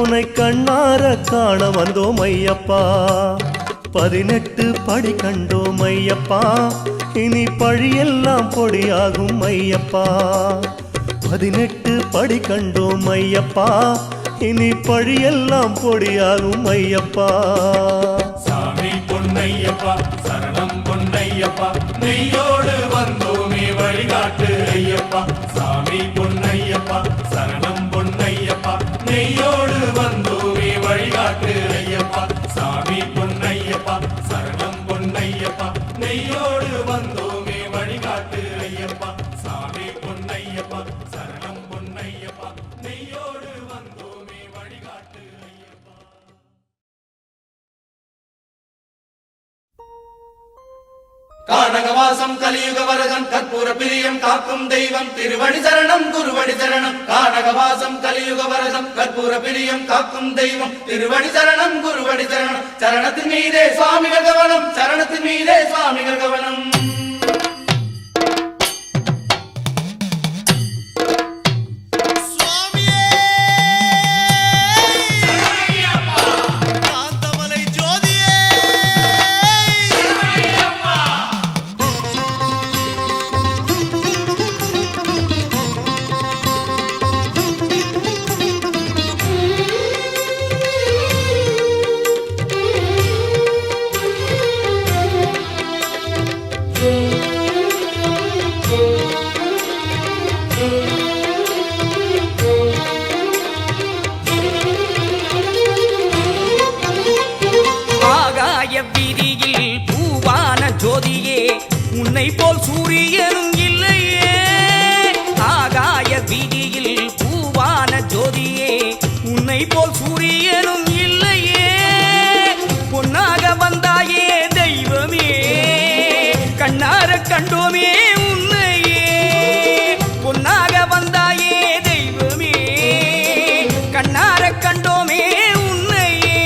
உன்னை கண்ணார காண வந்தோம் ஐயப்பா 18 படி கண்டோம் ஐயப்பா இனி பழியெல்லாம் பொடியாகும் ஐயப்பா 18 படி கண்டோம் ஐயப்பா இனி பழியெல்லாம் பொடியாகும் ஐயப்பா சாமி பொன்னையப்பா சரணம் பொன்னையப்பா நெய்யோடு வந்தோமே வழிகாட்டு ஐயப்பா சாமி பொன்னையப்பா சரணம் பொன்னையப்பா நெய்யோடு வந்தோமே வழிகாட்டு ஐயப்பா சாமி பொன்னையப்பா சரணம் பொன்னையப்பா நெய்யோடு வந்தோமே வழிகாட்டு ஐயப்பா சாமி பொன்னையப்பா சரணம் பொன்னையப்பா நெய்யோடு வந்தோமே வழிகாட்டு ஐயப்பா கானகவாசம் கலியுக வரதம் கற்பூர பிரியம் காக்கும் தெய்வம் திருவடி சரணம் குருவடி சரணம் கானகவாசம் கலியுக வரதம் கற்பூர பிரியம் காக்கும் தெய்வம் திருவடி சரணம் குருவடி சரணம் சரணத்தின் மீதே சுவாமிகள் கவனம் சரணத்தின் மீதே சுவாமிகள் கவனம் சுவாமியே காந்தமலை ஜோதியே ஆகாய வீதியில் பூவான ஜோதியே உன்னை போல் சூரியனும் இல்லையே ஆகாய வீதியில் பூவான ஜோதியே உன்னை போல் சூரியனும் இல்லையே பொன்னாக வந்தாயே தெய்வமே கண்ணார கண்டோமே உன்னையே பொன்னாக வந்தாயே தெய்வமே கண்ணார கண்டோமே உன்னையே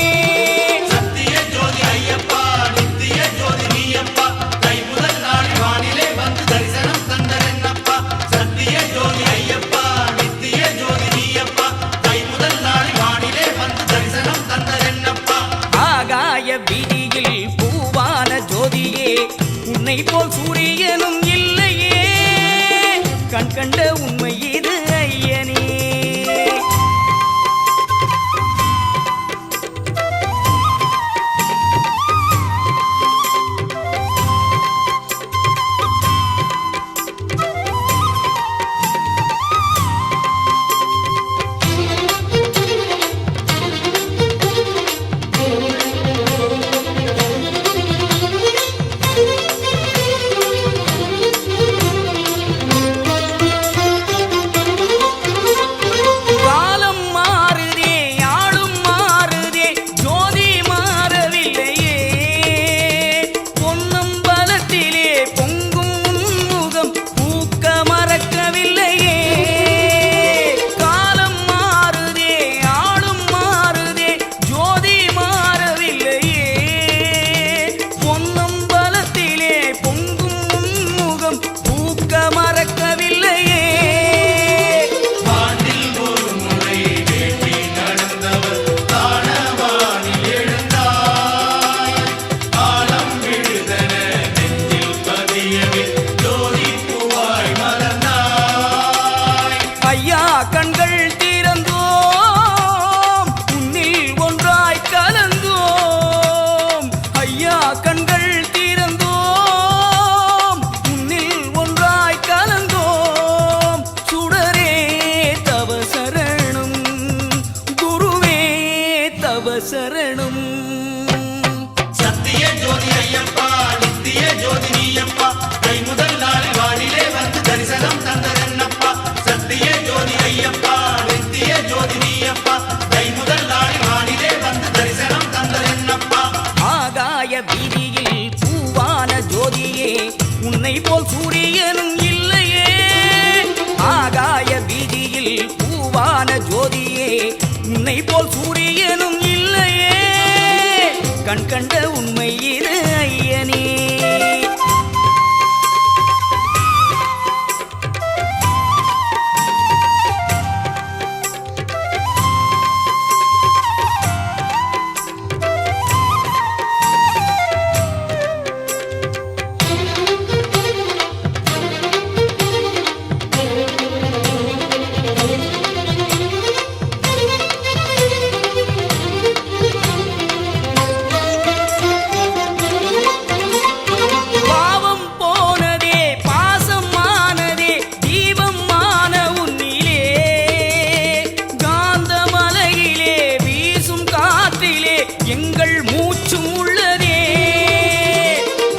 சத்திய ஜோதி ஐயப்பா நித்திய ஜோதி நீயப்பா கை முதல் நாள் வானிலே வந்து தரிசனம் தந்தரென்னப்பா சத்திய ஜோதி ஐயப்பா நித்திய ஜோதி நீயப்பா கை முதல் நாள் வானிலே வந்து தரிசனம் தந்தரென்னப்பா ஆகாய வீதியில் பூவான ஜோதியே உன்னை போல் சூரியனும் இல்லையே கண் கண்ட உண்மை இது ஐயனே கண்கள் திறந்தோம் உன்னில் ஒன்றாய் கலந்தோம் ஐயா கண்கள் திறந்தோம் உன்னில் ஒன்றாய் கலந்தோம் சுடரே தவ சரணம் குருவே தவ சரணம் சத்திய ஜோதி ஐயப்பா நித்திய ஜோதி நீயப்பா கை முதல் நாள் வானிலே வந்து தரிசனம் தந்ததென்னப்பா சத்திய ஜோதி ஐயப்பா நித்திய ஜோதி நீயப்பா கை முதல் நாள் வானிலே வந்து தரிசனம் தந்ததென்னப்பா ஆகாய வீதியில் பூவான ஜோதியே உன்னை போல் சூரியனும் இல்லையே ஆகாய வீதியில் பூவான ஜோதியே உன்னை போல் சூரியனும் இல்லையே கண் கண்ட உண்மை இது ஐயனே பாவம் போனதே பாசம் ஆனதே தீபம் ஆன உன்னிலே காந்தமலையிலே வீசும் காற்றிலே எங்கள் மூச்சும் உள்ளதே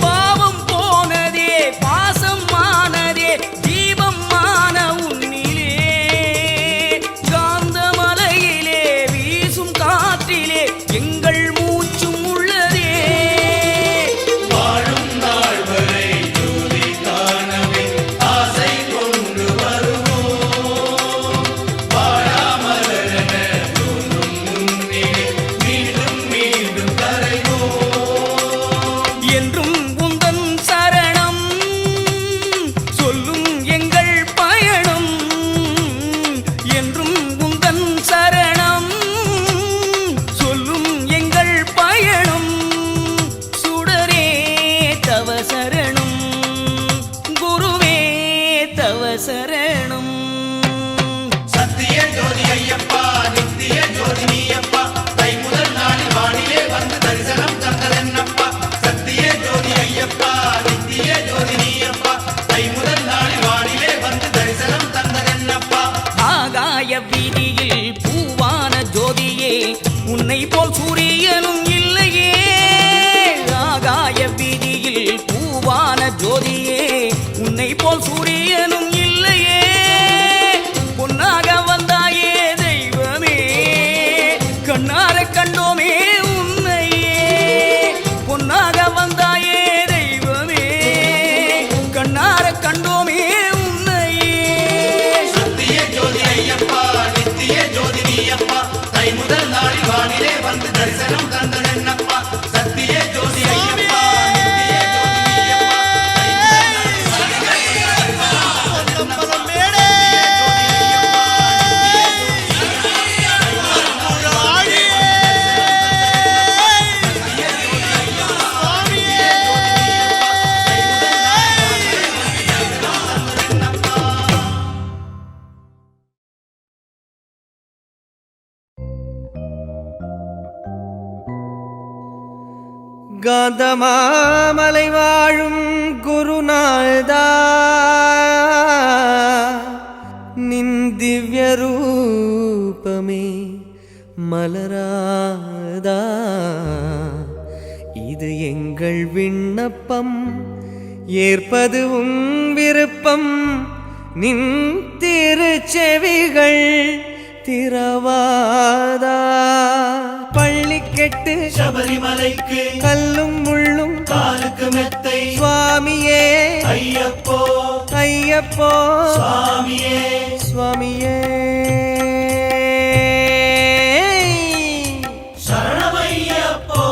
பாவம் போனதே பாசம் ஆனதே தீபம் ஆன உன்னிலே காந்தமலையிலே வீசும் காற்றிலே எங்கள் மூச்சும் உள்ளதே வாழும் நாள் வரை ஜோதி காணவே ஆசை கொண்டு வருவோம் வாழாமலரென தோன்றும் முன்னிலே மீண்டும் மீண்டும் கரைவோம் என்றும் உந்தன் சரணம் சொல்லும் எங்கள் பயணம் என்றும் உந்தன் சரணம் சொல்லும் எங்கள் பயணம் சுடரே தவ சரணம் குருவே தவ சரணம் சத்திய ஜோதி ஐயப்பா நித்திய ஜோதி நீயப்பா கை முதல் நாள் வானிலே வந்து தரிசனம் தந்ததென்னப்பா சத்திய ஜோதி ஐயப்பா நித்திய ஜோதி நீயப்பா கை முதல் நாள் வானிலே வந்து தரிசனம் தந்ததென்னப்பா ஆகாய வீதியில் பூவான ஜோதியே உன்னை போல் சூரியனும் இல்லையே ஆகாய வீதியில் பூவான ஜோதியே உன்னை போல் சூரியனும் இல்லையே பொன்னாக வந்தாயே தெய்வமே கண்ணார கண்டோமே உன்னையே பொன்னாக வந்தாயே தெய்வமே கண்ணார கண்டோமே உன்னையே சத்திய ஜோதி ஐயப்பா நித்திய ஜோதி நீயப்பா கை முதல் நாள் வானிலே வந்து தரிசனம் தந்ததென்னப்பா சத்திய ஜோதி ஐயப்பா நித்திய ஜோதி நீயப்பா காந்தமாமலை வாழும் குருநாதா நின் திவ்ய ரூபமே மலராதா இது எங்கள் விண்ணப்பம் ஏற்பது உன் விருப்பம் நின் திருச்செவிகள் திரவாதா பள்ளி கெட்டு சபரிமலைக்கு கல்லும் முள்ளும் காலுக்கு மெத்தை சுவாமியே ஐயப்போ ஐயப்போ சுவாமியே சுவாமியே சரணமையப்போ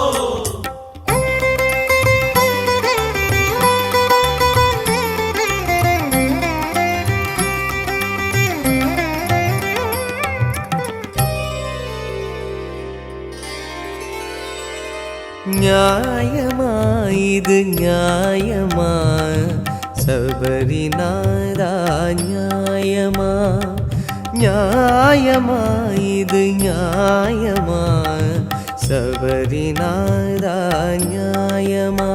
நியாயமா இது நியாயமா சபரிநாதா நியாயமா நியாயமா இது நியாயமா சபரிநாதா நியாயமா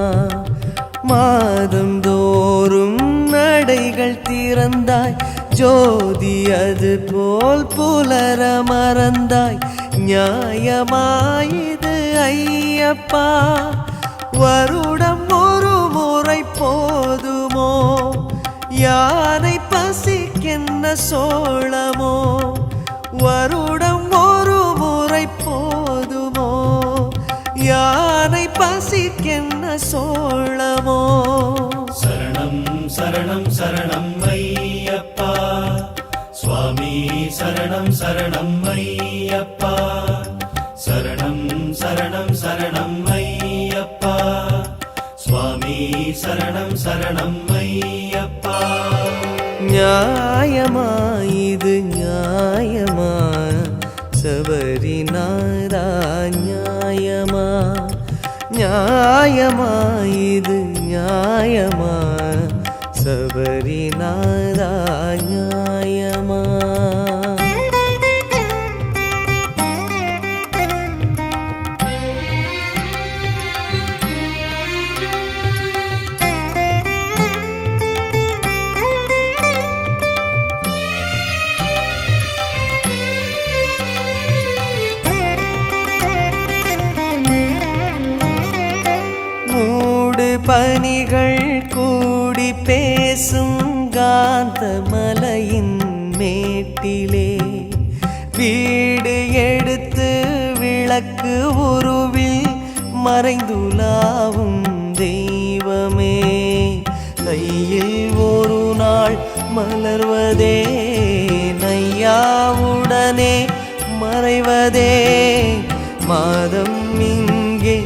மாதம் தோறும் நடைகள் திறந்தாய் ஜோதி அது போல் புலர மறந்தாய் நியாயமா இது ஐயப்பா வருடம் ஒரு முறை போதுமோ யானை பசிக்கென்ன சோளமோ வருடம் ஒரு முறை போதுமோ யானை பசிக்கென்ன சோளமோ சரணம் சரணம் சரணம் ஐயப்பா சுவாமி சரணம் சரணம் ஐயப்பா சரணம் சரணம் சரணம் ஐயப்பா சுவாமி சரணம் சரணம் ஐயப்பா நியாயமா இது நியாயமா சபரிநாதா நியாயமா நியாயமா இது நியாயமா சபரிநாதா நியாயமா பனிகள் கூடி பேசும் காந்தமலையின் மேட்டிலே வீடு எடுத்து விளக்கு உருவில் மறைந்துலாவும் தெய்வமே கையில் ஒரு நாள் மலர்வதே நையாவுடனே மறைவதே மாதம் இங்கே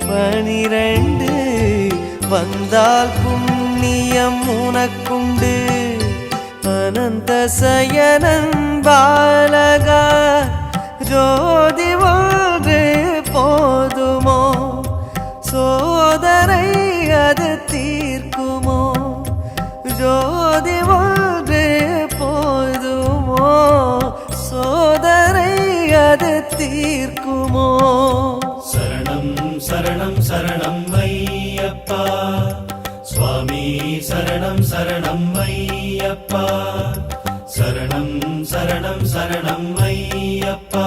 12 வந்தால் புண்ணியம் உனக்குண்டு அனந்த சயனன் பாலகா ஜோதி ஒன்று போதுமோ சோதனை அது தீர்க்குமோ ஜோதி ஒன்று போதுமோ சோதனை அது தீர்க்குமோ சரணம் சரணம் சரணம் ஐயப்பா சுவாமி சரணம் சரணம் ஐயப்பா சரணம் சரணம் சரணம் ஐயப்பா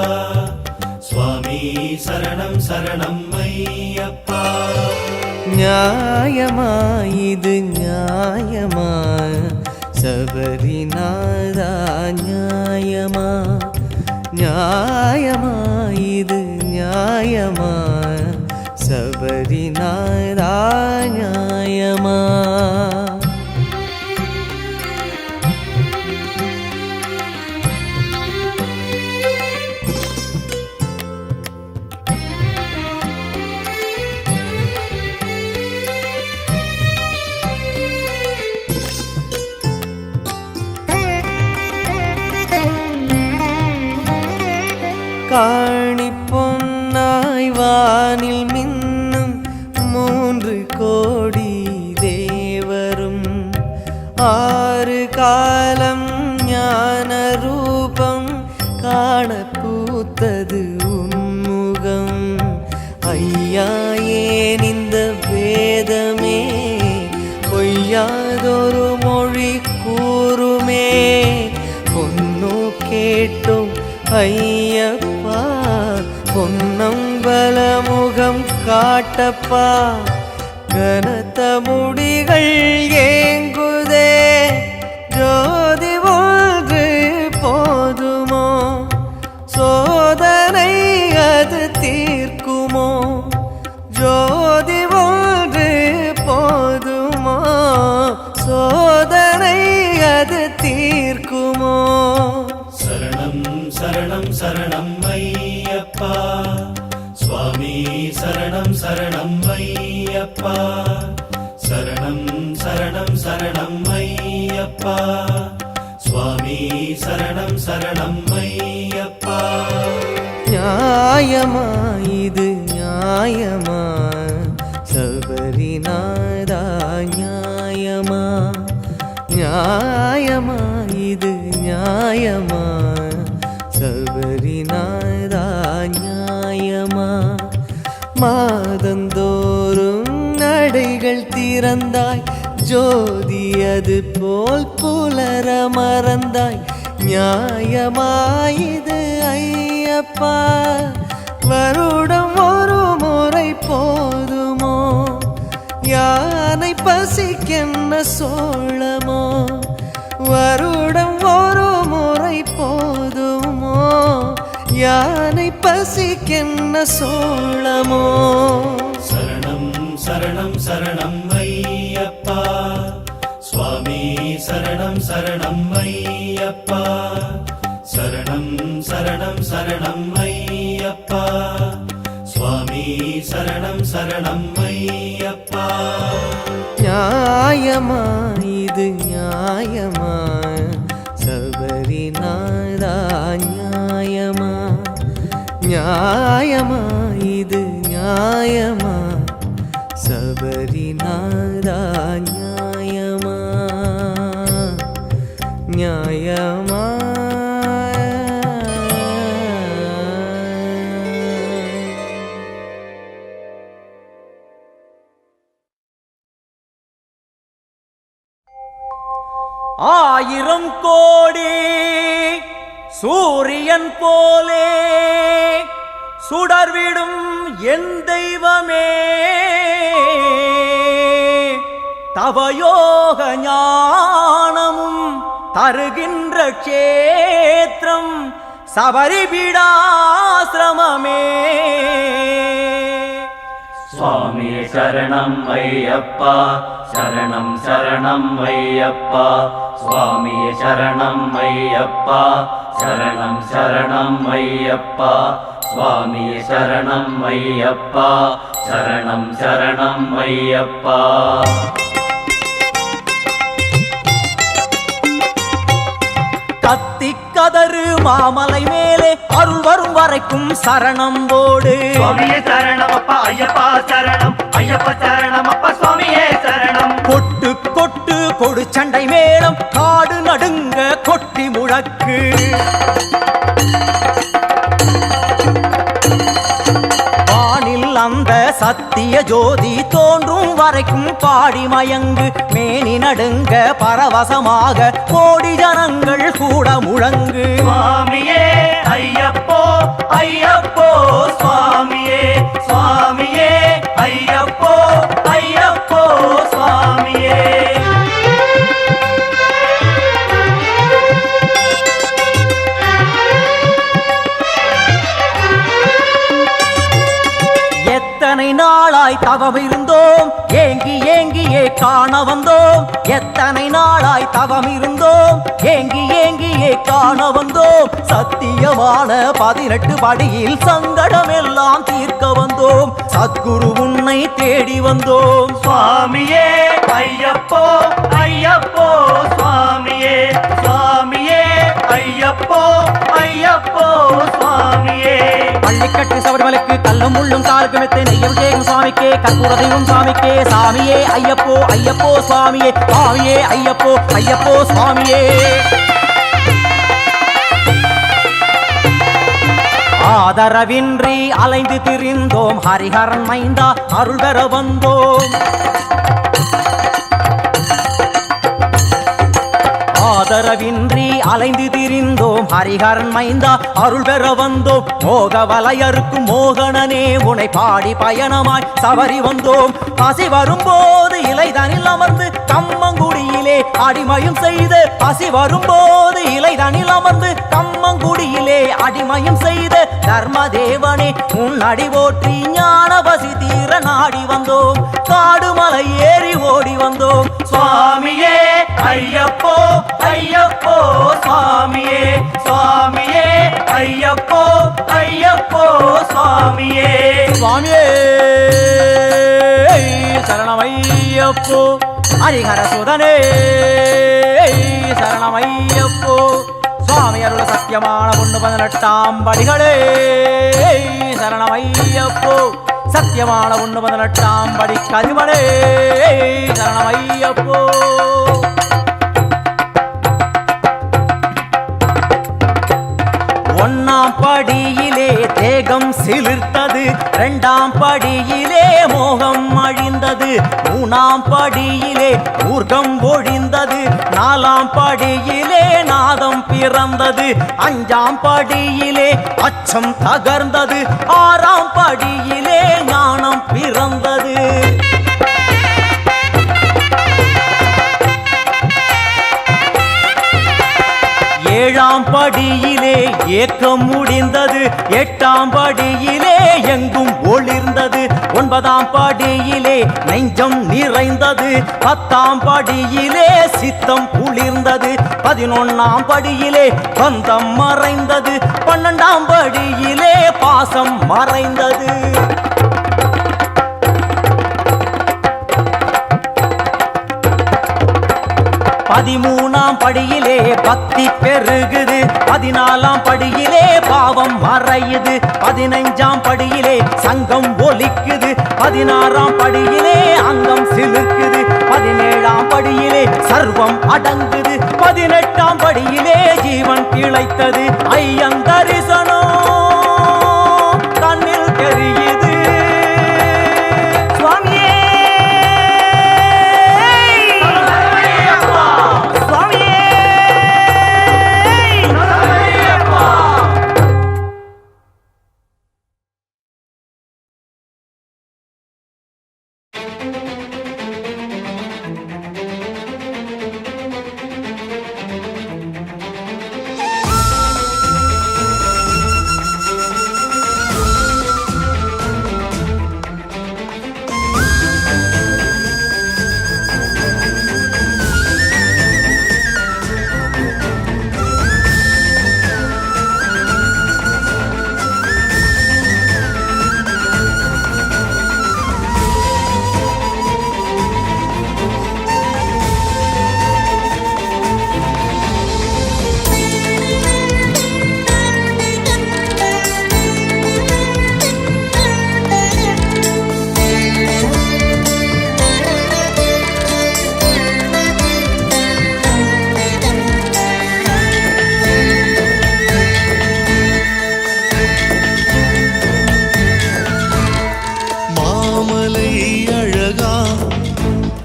சுவாமி சரணம் சரணம் ஐயப்பா நியாயமா இது நியாயமா சபரிநாதா நியாயமா நியாயமா இது நியாயமா சபரிநாதா நியாயமா காணி பொன்னாய் வானில் மின்னும் 3 கோடி தேவரும் 6 காலம் ஞான ரூபம் காண பூத்தது உன்முகம் ஐயா ஏன் இந்த வேதமே பொய்யாதொரு மொழி கூறுமே பொன்னோ கேட்டோம் ஐயப்பா பொன்னம்பல முகம் காட்டப்பா கனத்த முடிகள் ஏங்குதே ஜோதி ஒன்று போதுமோ சோதனை அது தீர்க்குமோ ஜோதி ஒன்று போதுமோ சோதனை அது தீர்க்குமோ சரணம் சரணம் சரணம் ஐயப்பா சுவாமி சரணம் சரணம் ஐயப்பா சரணம் சரணம் சரணம் ஐயப்பா சுவாமி சரணம் சரணம் ஐயப்பா நியாயமா இது நியாயமா சபரிநாதா நியாயமா நியாயமா இது நியாயமா பிறந்தாய் ஜோதியது போல் புலர மறந்தாய் நியாயமாயிது ஐயப்பா வருடம் ஒரு முறை போதுமோ யானை பசிக்கென்ன சோளமோ வருடம் ஒரு முறை போதுமோ யானை பசிக்கென்ன சோளமோ சரணம் சரணம் சரணம் ஐயப்பா சுவாமி சரணம் சரணம் ஐயப்பா சரணம் சரணம் சரணம் ஐயப்பா சுவாமி சரணம் சரணம் ஐயப்பா நியாயமா இது நியாயமா சபரிநாதா நியாயமா நியாயமா இது நியாயமா சபரிநாதா நியாயமா நியாயமா ஆயிரம் கோடி சூரியன் போலே சுடர்விடும் என் தெய்வமே தவயோக ஞானமும் தருகின்ற க்ஷேத்திரம் சபரிபீடாசிரமமே சுவாமி சரணம் ஐயப்பா சரணம் சரணம் ஐயப்பா சுவாமி சரணம் ஐயப்பா சரணம் சரணம் ஐயப்பா சுவாமி சரணம் ஐயப்பா சரணம் சரணம் ஐயப்பா கத்தி கதறு மாமலை மேலே அருள் வரும் வரைக்கும் சரணம் போடு சுவாமியே சரணம் அப்பா ஐயப்பா சரணம் ஐயப்பா சரணம் அப்பா சுவாமியே சரணம் கொட்டு கொட்டு கொடு சண்டை மேளம் காடு நடுங்க கொட்டி முழக்கு வானில் அந்த சத்திய ஜோதி தோன்றும் வரைக்கும் பாடி மயங்கு மேனி நடுங்க பரவசமாக கோடி ஜனங்கள் கூட முழங்கு சுவாமியே ஐயப்போ ஐயப்போ சுவாமியே சுவாமியே ஐயப்போ ஐயப்போ சுவாமியே எத்தனை நாளாய் தவம் இருந்தோம் ஏங்கி ஏங்கியே காண வந்தோம் எத்தனை நாளாய் தவம் இருந்தோம் ஏங்கி ஏங்கியே காண வந்தோம் சத்தியமான 18 படியில் சங்கடம் எல்லாம் தீர்க்க வந்தோம் சத்குரு உன்னை தேடி வந்தோம் சுவாமியே ஐயப்போ ஐயப்போ சுவாமியே சுவாமியே ஐயப்போ ஐயப்போ சுவாமியே பள்ளிக்கட்டு சபரிமலைக்கு கல்லும் முள்ளும் காலுக்கு மெத்தை நெய்யும் தேகும் சுவாமிக்கே கற்பூர தெய்வம் சுவாமிக்கே சாமியே ஐயப்போ ஐயப்போ சுவாமியே சுவாமியே ஐயப்போ ஐயப்போ சுவாமியே ஆதரவின்றி அலைந்து திரிந்தோம் ஹரிஹரன் மைந்தா அருள் பெற வந்தோம் ஆதரவின்றி அலைந்து திரிந்தோம் ஹரிஹரன் மைந்தா அருள் பெற வந்தோம் மோக வலையறுக்கும் மோகனனே உனை பாடி பயணமாய் சபரி வந்தோம் பசி வரும்போது இலைதனில் அமர்ந்து கம்மங்குடியிலே அடிமையும் செய்து பசி வரும்போது இலைதனில் அமர்ந்து கம்மங்குடியிலே அடிமையும் செய்து தர்மதேவனே உன் அடி போற்றி ஞான பசி தீர நாடி வந்தோம் காடு மலை ஏறி ஓடி வந்தோம் சுவாமியே ஐயப்போ ஐயப்போ சுவாமியே சுவாமியே ஐயப்போ ஐயப்போ சுவாமியே சுவாமியே சரணமையப்போ ஹரிஹர சுதனே சரணமையப்போ சுவாமி அருள சத்தியமான 18 படிகளே சரணமையப்போ சத்தியமான 18 படி கதிமனே சரணமையப்போ ஒன்னா ஒன்றாம் படியிலே தேகம் சிலிர்த்தது, இரண்டாம் படியிலே மோகம் அழிந்தது, மூணாம் படியிலே ஊர்க்கம் ஒழிந்தது, நாலாம் படியிலே நாதம் பிறந்தது, அஞ்சாம் படியிலே அச்சம் தகர்ந்தது, ஆறாம் படியிலே ஞானம் பிறந்தது. ஏழாம் படியிலே ஏக்கம் முடிந்தது, எட்டாம் படியிலே எங்கும் ஒளிர்ந்தது, ஒன்பதாம் படியிலே நெஞ்சம் நிறைந்தது, பத்தாம் படியிலே சித்தம் குளிர்ந்தது, 11ஆம் படியிலே பந்தம் மறைந்தது, 12ஆம் படியிலே பாசம் மறைந்தது. 13ஆம் படியிலே பக்தி பெருகுது, 14ஆம் படியிலே பாவம் மறையுது, 15ஆம் படியிலே சங்கம் ஒலிக்குது, 16ஆம் படியிலே அங்கம் சிலுக்குது, 17ஆம் படியிலே சர்வம் அடங்குது, 18ஆம் படியிலே ஜீவன் கிளைத்தது. ஐயன் தரிசனம் கண்ணில் தெரியுது. சுவாமியே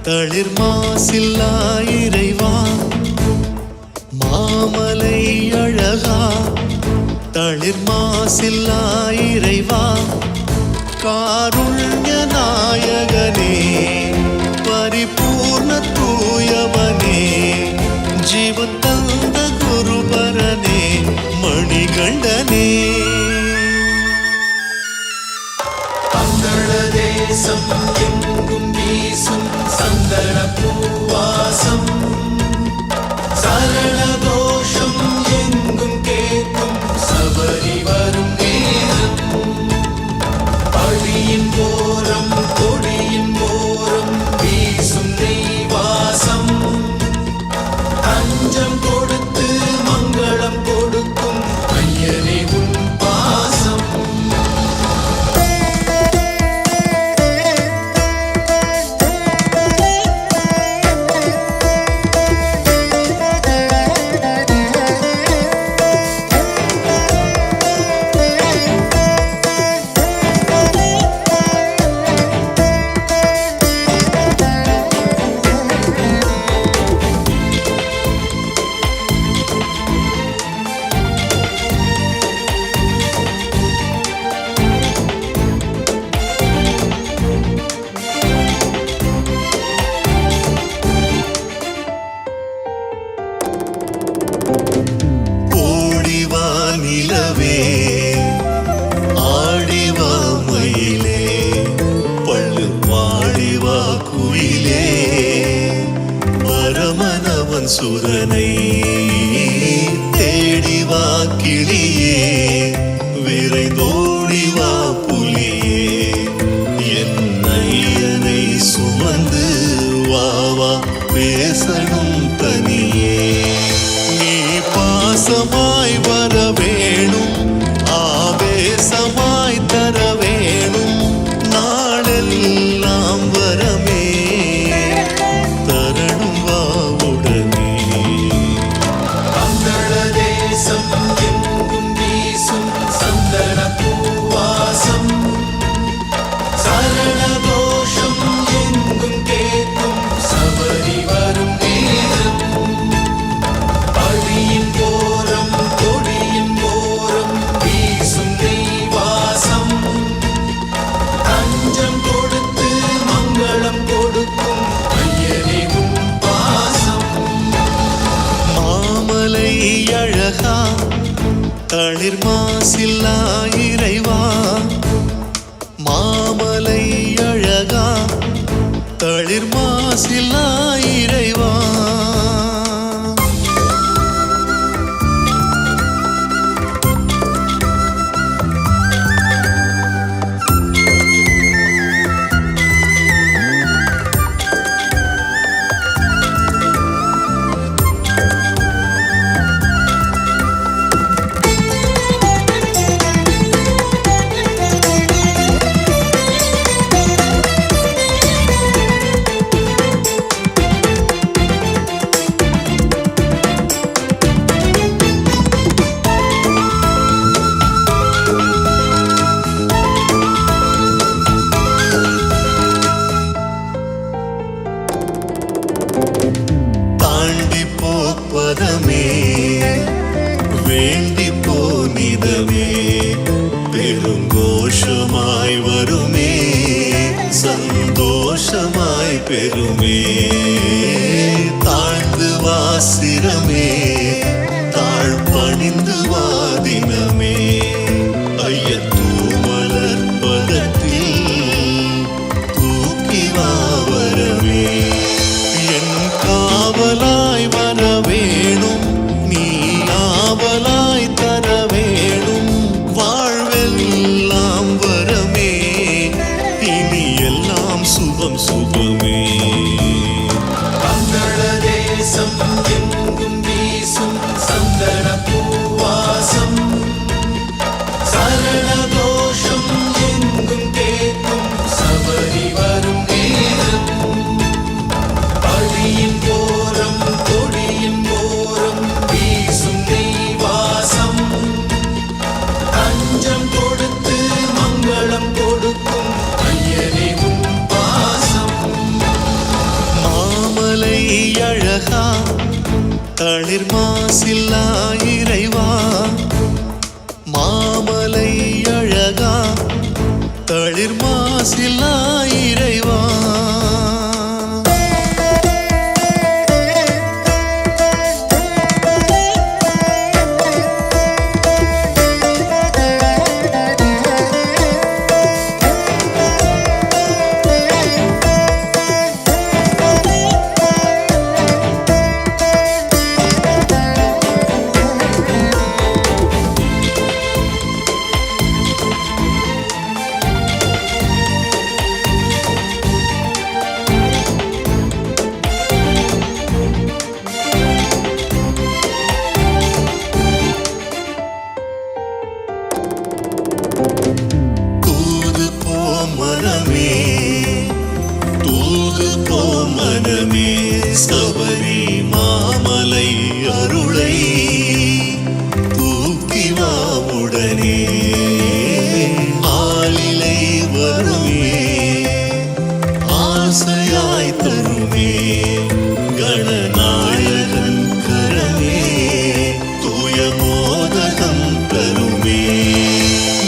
தளிர் மாசில்லா இறைவா, மாமலை அழகா தளிர் மாசில்லா இறைவா, காருண்ய நாயகனே பரிபூர்ண தூயவனே, ஜீவன் தந்த குருபரனே மணிகண்டனே. தேசம் எங்கும் வீசும் சந்தன பூவாசம், சரண தோஷம் எங்கும் கேட்கும் சபரி வரும் நேரம், படியின் ஓரம் கொடியின் ஓரம் வீசும் நெய்வாசம், தஞ்சம் கொடுத்து மங்களம் கொடுக்கும் ஐயனே உன் பாசம். சுரனை தேடிவா கிளியே, விரைந்தோடிவா புலியே, என் ஐயனை சுமந்து வாவா பேசணும் தனியே. நீ பாசமாய் வர வேணும், ஆவேசமாய் தர வேணும், நாளெல்லாம் வரமே தரணும் வா உடனே. மாசில்லா இறைவா மாமலை அழகா தளிர் மாசில்லா இறைவா தாண்டி போப்பதமே வேண்டி போனிதமே பெருங்கோஷமாய் வருமே சந்தோஷமாய் பெருமே தாழ்ந்து வாசிரமே தாழ் பணிந்து வாதினமே ஐயத்தூ மலர்பதத்தில் தூக்கி வாவரமே என் காவலாய் வர வேணும் நீ ஆவலாய் தர வேணும் வாழ்வெல்லாம் வரமே இனி எல்லாம் சுபம் சுபமே மங்கள தேசம் எங்கும் வீசும் சந்தன பூவாசம் சரண கோஷம் எங்கும் கேட்கும் சபரி வரும் நேரம் படியின் போரம் கொடியின் போரம் வீசும் நெய்வாசம் தஞ்சம் கொடுத்து மங்களம் கொடுக்கும் ஐயனே உன் பாசம் மாமலை அழகா தளிர் மாசில்லா இறைவா மாமலை அழகா தளிர் மாசில்லா இறைவா தூது போமனமே தூது போமனமே சபரி மாமலை அருளை தூக்கி வாவுடனே ஆலிலை வருமே ஆசையாய் தருமே கணநாயகன் கரமே தூய மோதகம் தருமே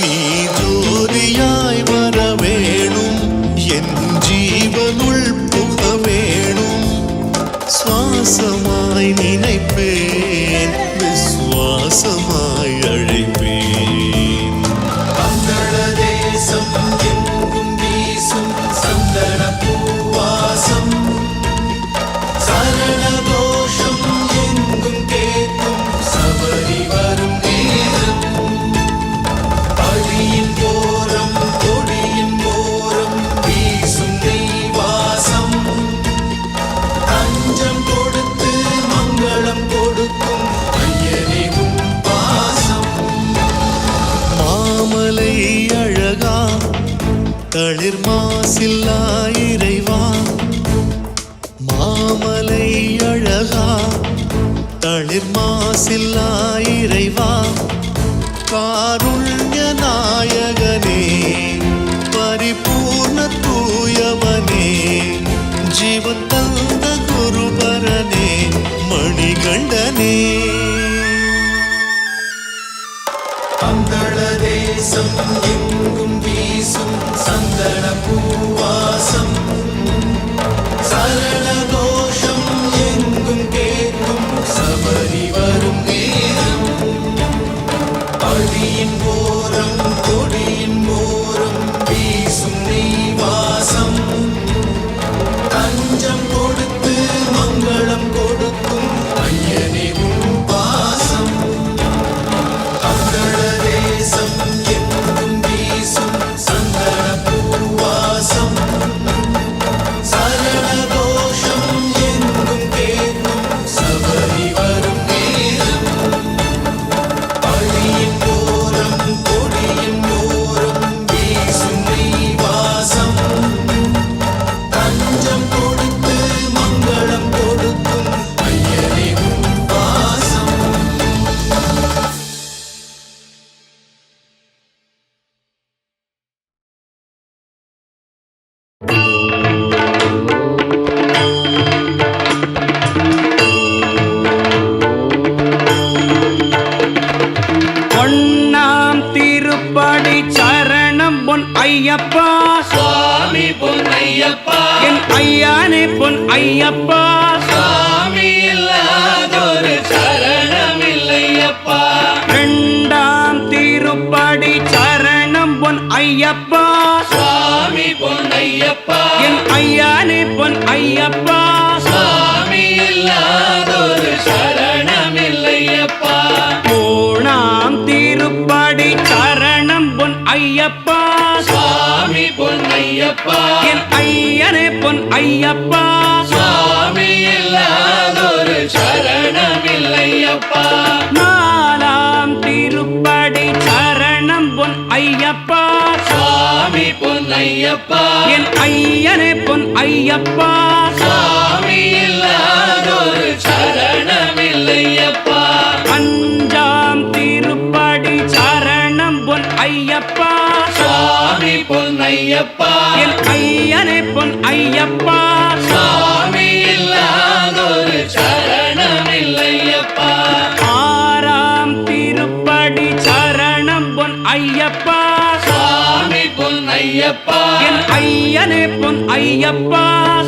நீ ஜோதியாய் வர வேணும் என் ஜீவனுள் புக வேணும் சுவாசமாய் நினைப்பேன் விசுவாசமாய் அழைப்பேன் மங்கள தேசம் எங்கும் வீசும் சந்தன பூவாசம் சரண கோஷம் எங்கும் கேட்கும் சபரி வரும் நேரம் படியின் போரம் கொடியின் போரம் வீசும் நெய்வாசம் தஞ்சம் கொடுத்து மங்களம் கொடுக்கும் ஐயனே உன் பாசம் மாமலை அழகா தளிர் மாசில்லா இறைவா மாமலை அழகா தளிர் மாசில்லா இறைவா காருண்ய நாயகனே பரிபூர்ண தூயவனே ஜீவன் தந்த குருபரனே மணிகண்டனே மங்கள தேசம் எங்கும் வீசும் சந்தன பூவாசம் சரண கோஷம் எங்கும் கேட்கும் சபரி வரும் நேரம் படியின் ஓரம் கொடியின் ஓரம் வீசும் நீ வாசம் தஞ்சம் கொடுத்து மங்களம் கொடுக்கும் ஐயனே உன் பாசம் அந்தள தேசம் எங்கும் வீசும் சந்தன பூவாசம் சரண கோஷம் எங்கும் கேட்கும் சபரி வரும் நேரம் பழியின் ஓரம் கொடியின் ஓரம் வீசும் நீ வாசம் தஞ்சம் கொடுத்து மங்களம் கொடுக்கும் ஐயனே உன் பாசம் பொன்னாம் திருப்படி சரணம் பொன் ஐயப்பா சுவாமி பொன்னையப்பா என் ஐயானே பொன் ஐயப்பா சுவாமி இல்லாதொரு சரணமில்லையப்பா இரண்டாம் திருப்படி சரணம் பொன் ஐயப்பா சுவாமி பொன்னையப்பா என் ஐயானே பொன் ஐயப்பா சுவாமி இல்லாதொரு சரணமில்லையப்பா மூணாம் திருப்படி சரணம் பொன் ஐயப்பா சுவாமி பொன்னையப்பா என் ஐயனே பொன் ஐயப்பா சுவாமி இல்லாதொரு சரணமில்லையப்பா நாலாம் திருப்படி சரணம் பொன் ஐயப்பா சுவாமி பொன்னையப்பா என் ஐயனே பொன் ஐயப்பா சுவாமி இல்லாதொரு சரணமில்லையப்பா அஞ்சாம் திருப்படி சரணம் பொன் ஐயப்பா சுவாமி பொன்னையப்பா என் ஐயனே பொன் ஐயப்பா சுவாமி இல்லாதொரு சரணமில்லையப்பா ஆறாம் திருப்படி சரணம் பொன் ஐயப்பா சுவாமி பொன்னையப்பா என் ஐயனே பொன் ஐயப்பா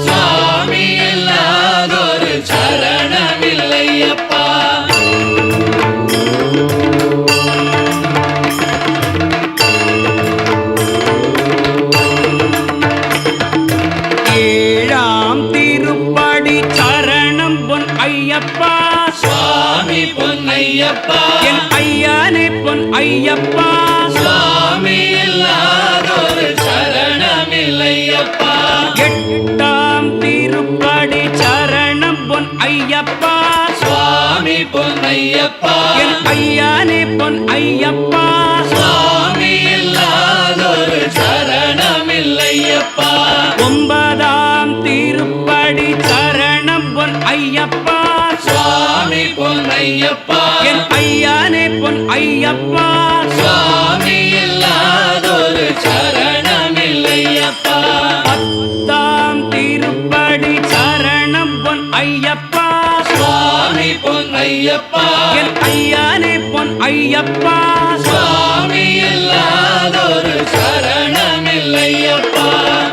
சுவாமி இல்லாதொரு சரணமில்லையப்பா ஏழாம் திருப்படி சரணம் பொன் ஐயப்பா சுவாமி பொன்னையப்பா என் ஐயனே பொன் ஐயப்பா சுவாமி இல்லாதொரு சரணமில்லையப்பா எட்டாம் திருப்படி சரணம் பொன் ஐயப்பா சுவாமி பொன்னையப்பா என் ஐயனே பொன் ஐயப்பா சுவாமி இல்லாதொரு சரணமில்லையப்பா ஒன்பதாம் திருப்படி சரணம் பொன் ஐயப்பா சுவாமி பொன்னையப்பா என் ஐயனே பொன் ஐயப்பா சுவாமி இல்லாதொரு சரணமில்லையப்பா பத்தாம் திருப்படி சரணம் பொன் ஐயப்பா சுவாமி பொன்னையப்பா என் ஐயனே பொன் ஐயப்பா சுவாமி இல்லாதொரு சரணமில்லையப்பா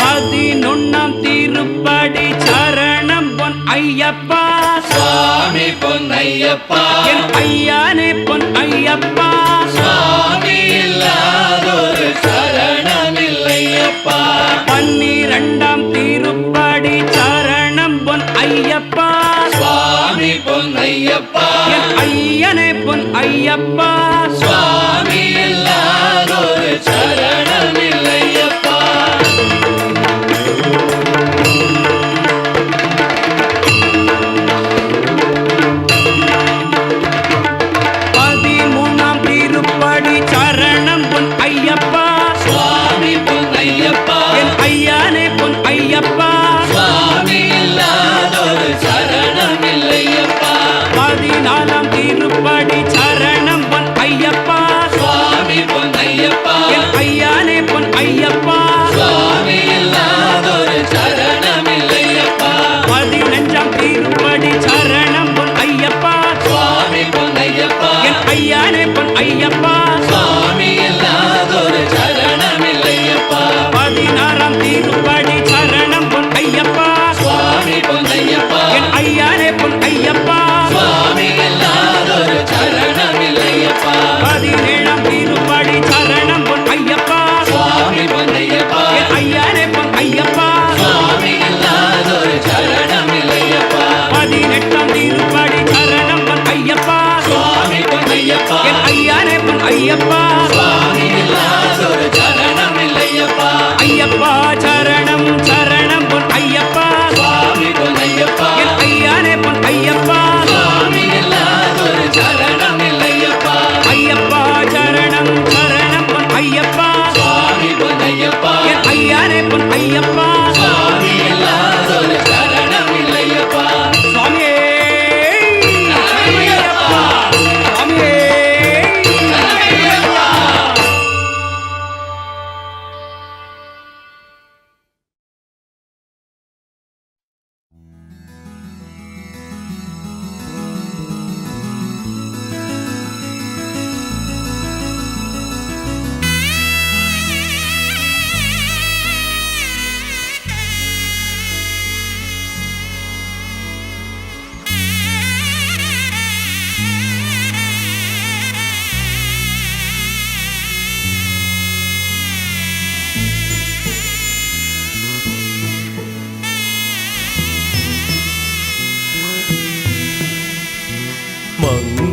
பதினொன்னாம் திருப்படி சரணம் பொன் ஐயப்பா சுவாமி பொன்னையப்பா என் ஐயனே பொன் ஐயப்பா சுவாமி இல்லாதொரு சரணமில்லையப்பா பன்னிரண்டாம் திருப்படி சரணம் பொன் ஐயப்பா சுவாமி பொன்னையப்பா என் ஐயனே பொன் ஐயப்பா சுவாமி இல்லாதொரு சரணமில்லையப்பா பதிமூணாம் திருப்படி சரணம் பொன் ஐயப்பா சுவாமி பொன்னையப்பா என் ஐயனே பொன் ஐயப்பா சுவாமி இல்லாதொரு சரணமில்லையப்பா பதினாலாம் திருப்படி சரணம் பொன் ஐயப்பா சுவாமி பொன்னையப்பா என் ஐயனே பொன் ஐயப்பா சுவாமி இல்லாதொரு சரணமில்லையப்பா பதினஞ்சாம் திருப்படி சரணம் பொன் ஐயப்பா சுவாமி பொன்னையப்பா என் ஐயனே பொன் ஐயப்பா சுவாமி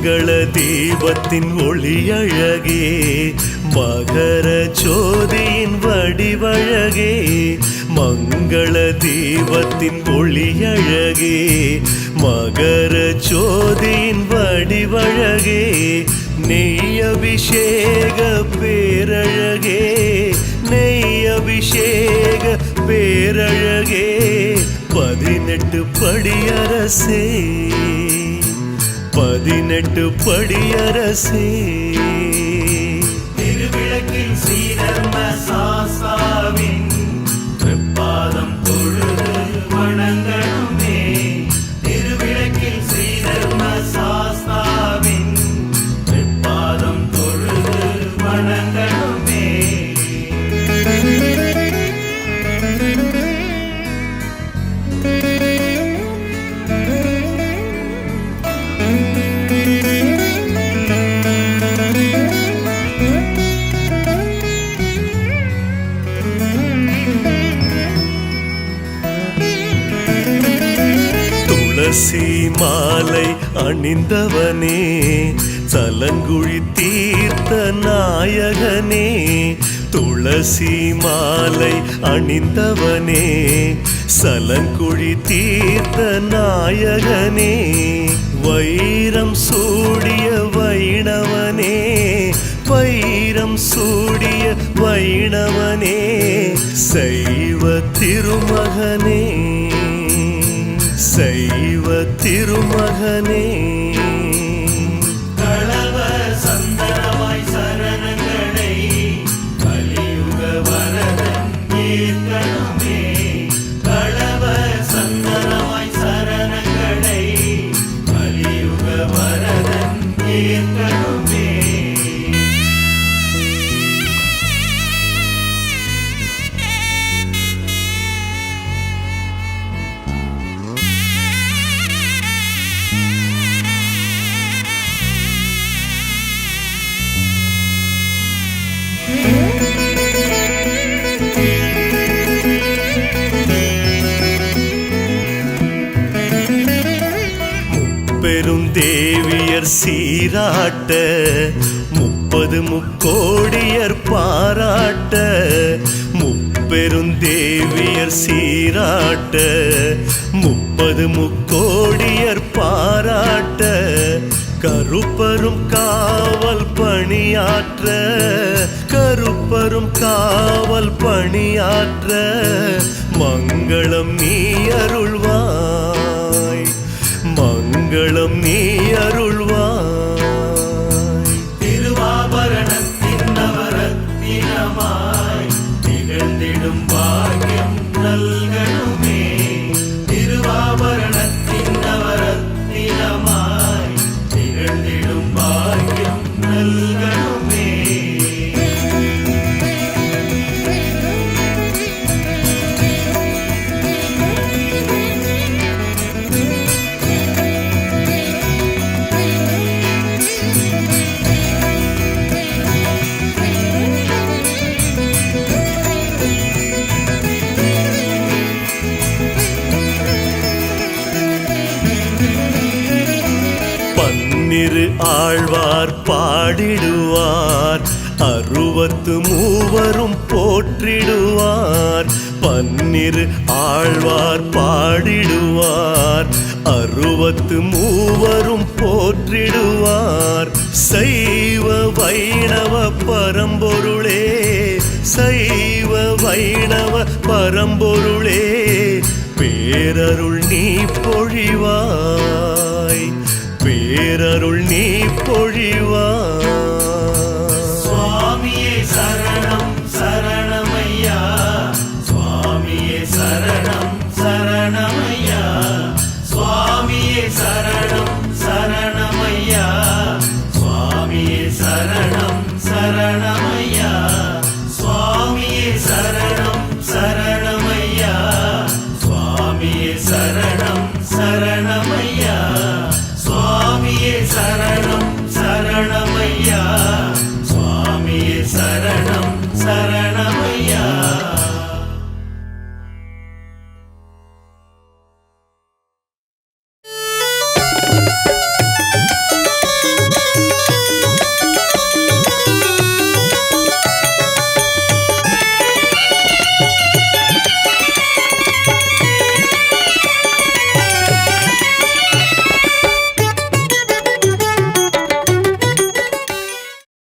மங்கள தீபத்தின் ஒளியழகே மகர ஜோதியின் வடிவழகே மங்கள தீபத்தின் ஒளியழகே மகர ஜோதியின் வடிவழகே நெய் அபிஷேக பேரழகே நெய் அபிஷேக பேரழகே 18 படியரசே 18 படியரசே திருவிளக்கில் ஸ்ரீதர்ம சாஸ்தாவின் பாதம் தொழுது வணங்கணுமே திருவிளக்கில் ஸ்ரீதர்ம சாஸ்தாவின் பாதம் தொழுது வணங்கணுமே துளசி மாலை அணிந்தவனே சலங்குழி தீர்த்த நாயகனே துளசி மாலை அணிந்தவனே சலங்குழி தீர்த்த நாயகனே வைரம் சூடிய வைணவனே வைரம் சூடிய வைணவனே சைவ திருமகனே சைவ திருமகனே களவ சந்தனமாய் சரணங்களை கலியுக வரதன் ஏற்கனவே களவ சந்தனமாய் சரணங்களை கலியுக வரதன் ஏற்கனவே பெருந்தேவியர் சீராட்ட 30 முக்கோடியர் பாராட்ட முப்பெருந்தேவியர் சீராட்ட 30 முக்கோடியர் பாராட்ட கருப்பரும் காவல் பணியாற்ற கருப்பரும் காவல் பணியாற்ற மங்களம் நீ அருள்வாய் மங்களம் நீ அருள்வாய் திருவாபரணத்தின் நவரத்தினமாய் திகழ்ந்திடும் பாக்கியம் நல்கணுமே திருவாபரணத்தின் நவரத்தினமாய் திகழ்ந்திடும் பாக்கியம் நல்கணுமே பன்னிரு ஆழ்வார் பாடிடுவார் 63 போற்றிடுவார் பன்னிரு ஆழ்வார் பாடிடுவார் 63 போற்றிடுவார் சைவ வைணவ பரம்பொருளே சைவ வைணவ பரம்பொருளே பேரருள் நீ பொழிவாய் பேரருள் நீ பொழிவாய் சுவாமியே சரணம் சரணமையா சுவாமியே சரணம் சரணமையா சுவாமியே சரணம் சரணமையா சுவாமியே சரணம் சரணமையா சுவாமியே சரணம் சரணமையா சுவாமியே சரணம் சரணமையா சுவாமியே சரணம்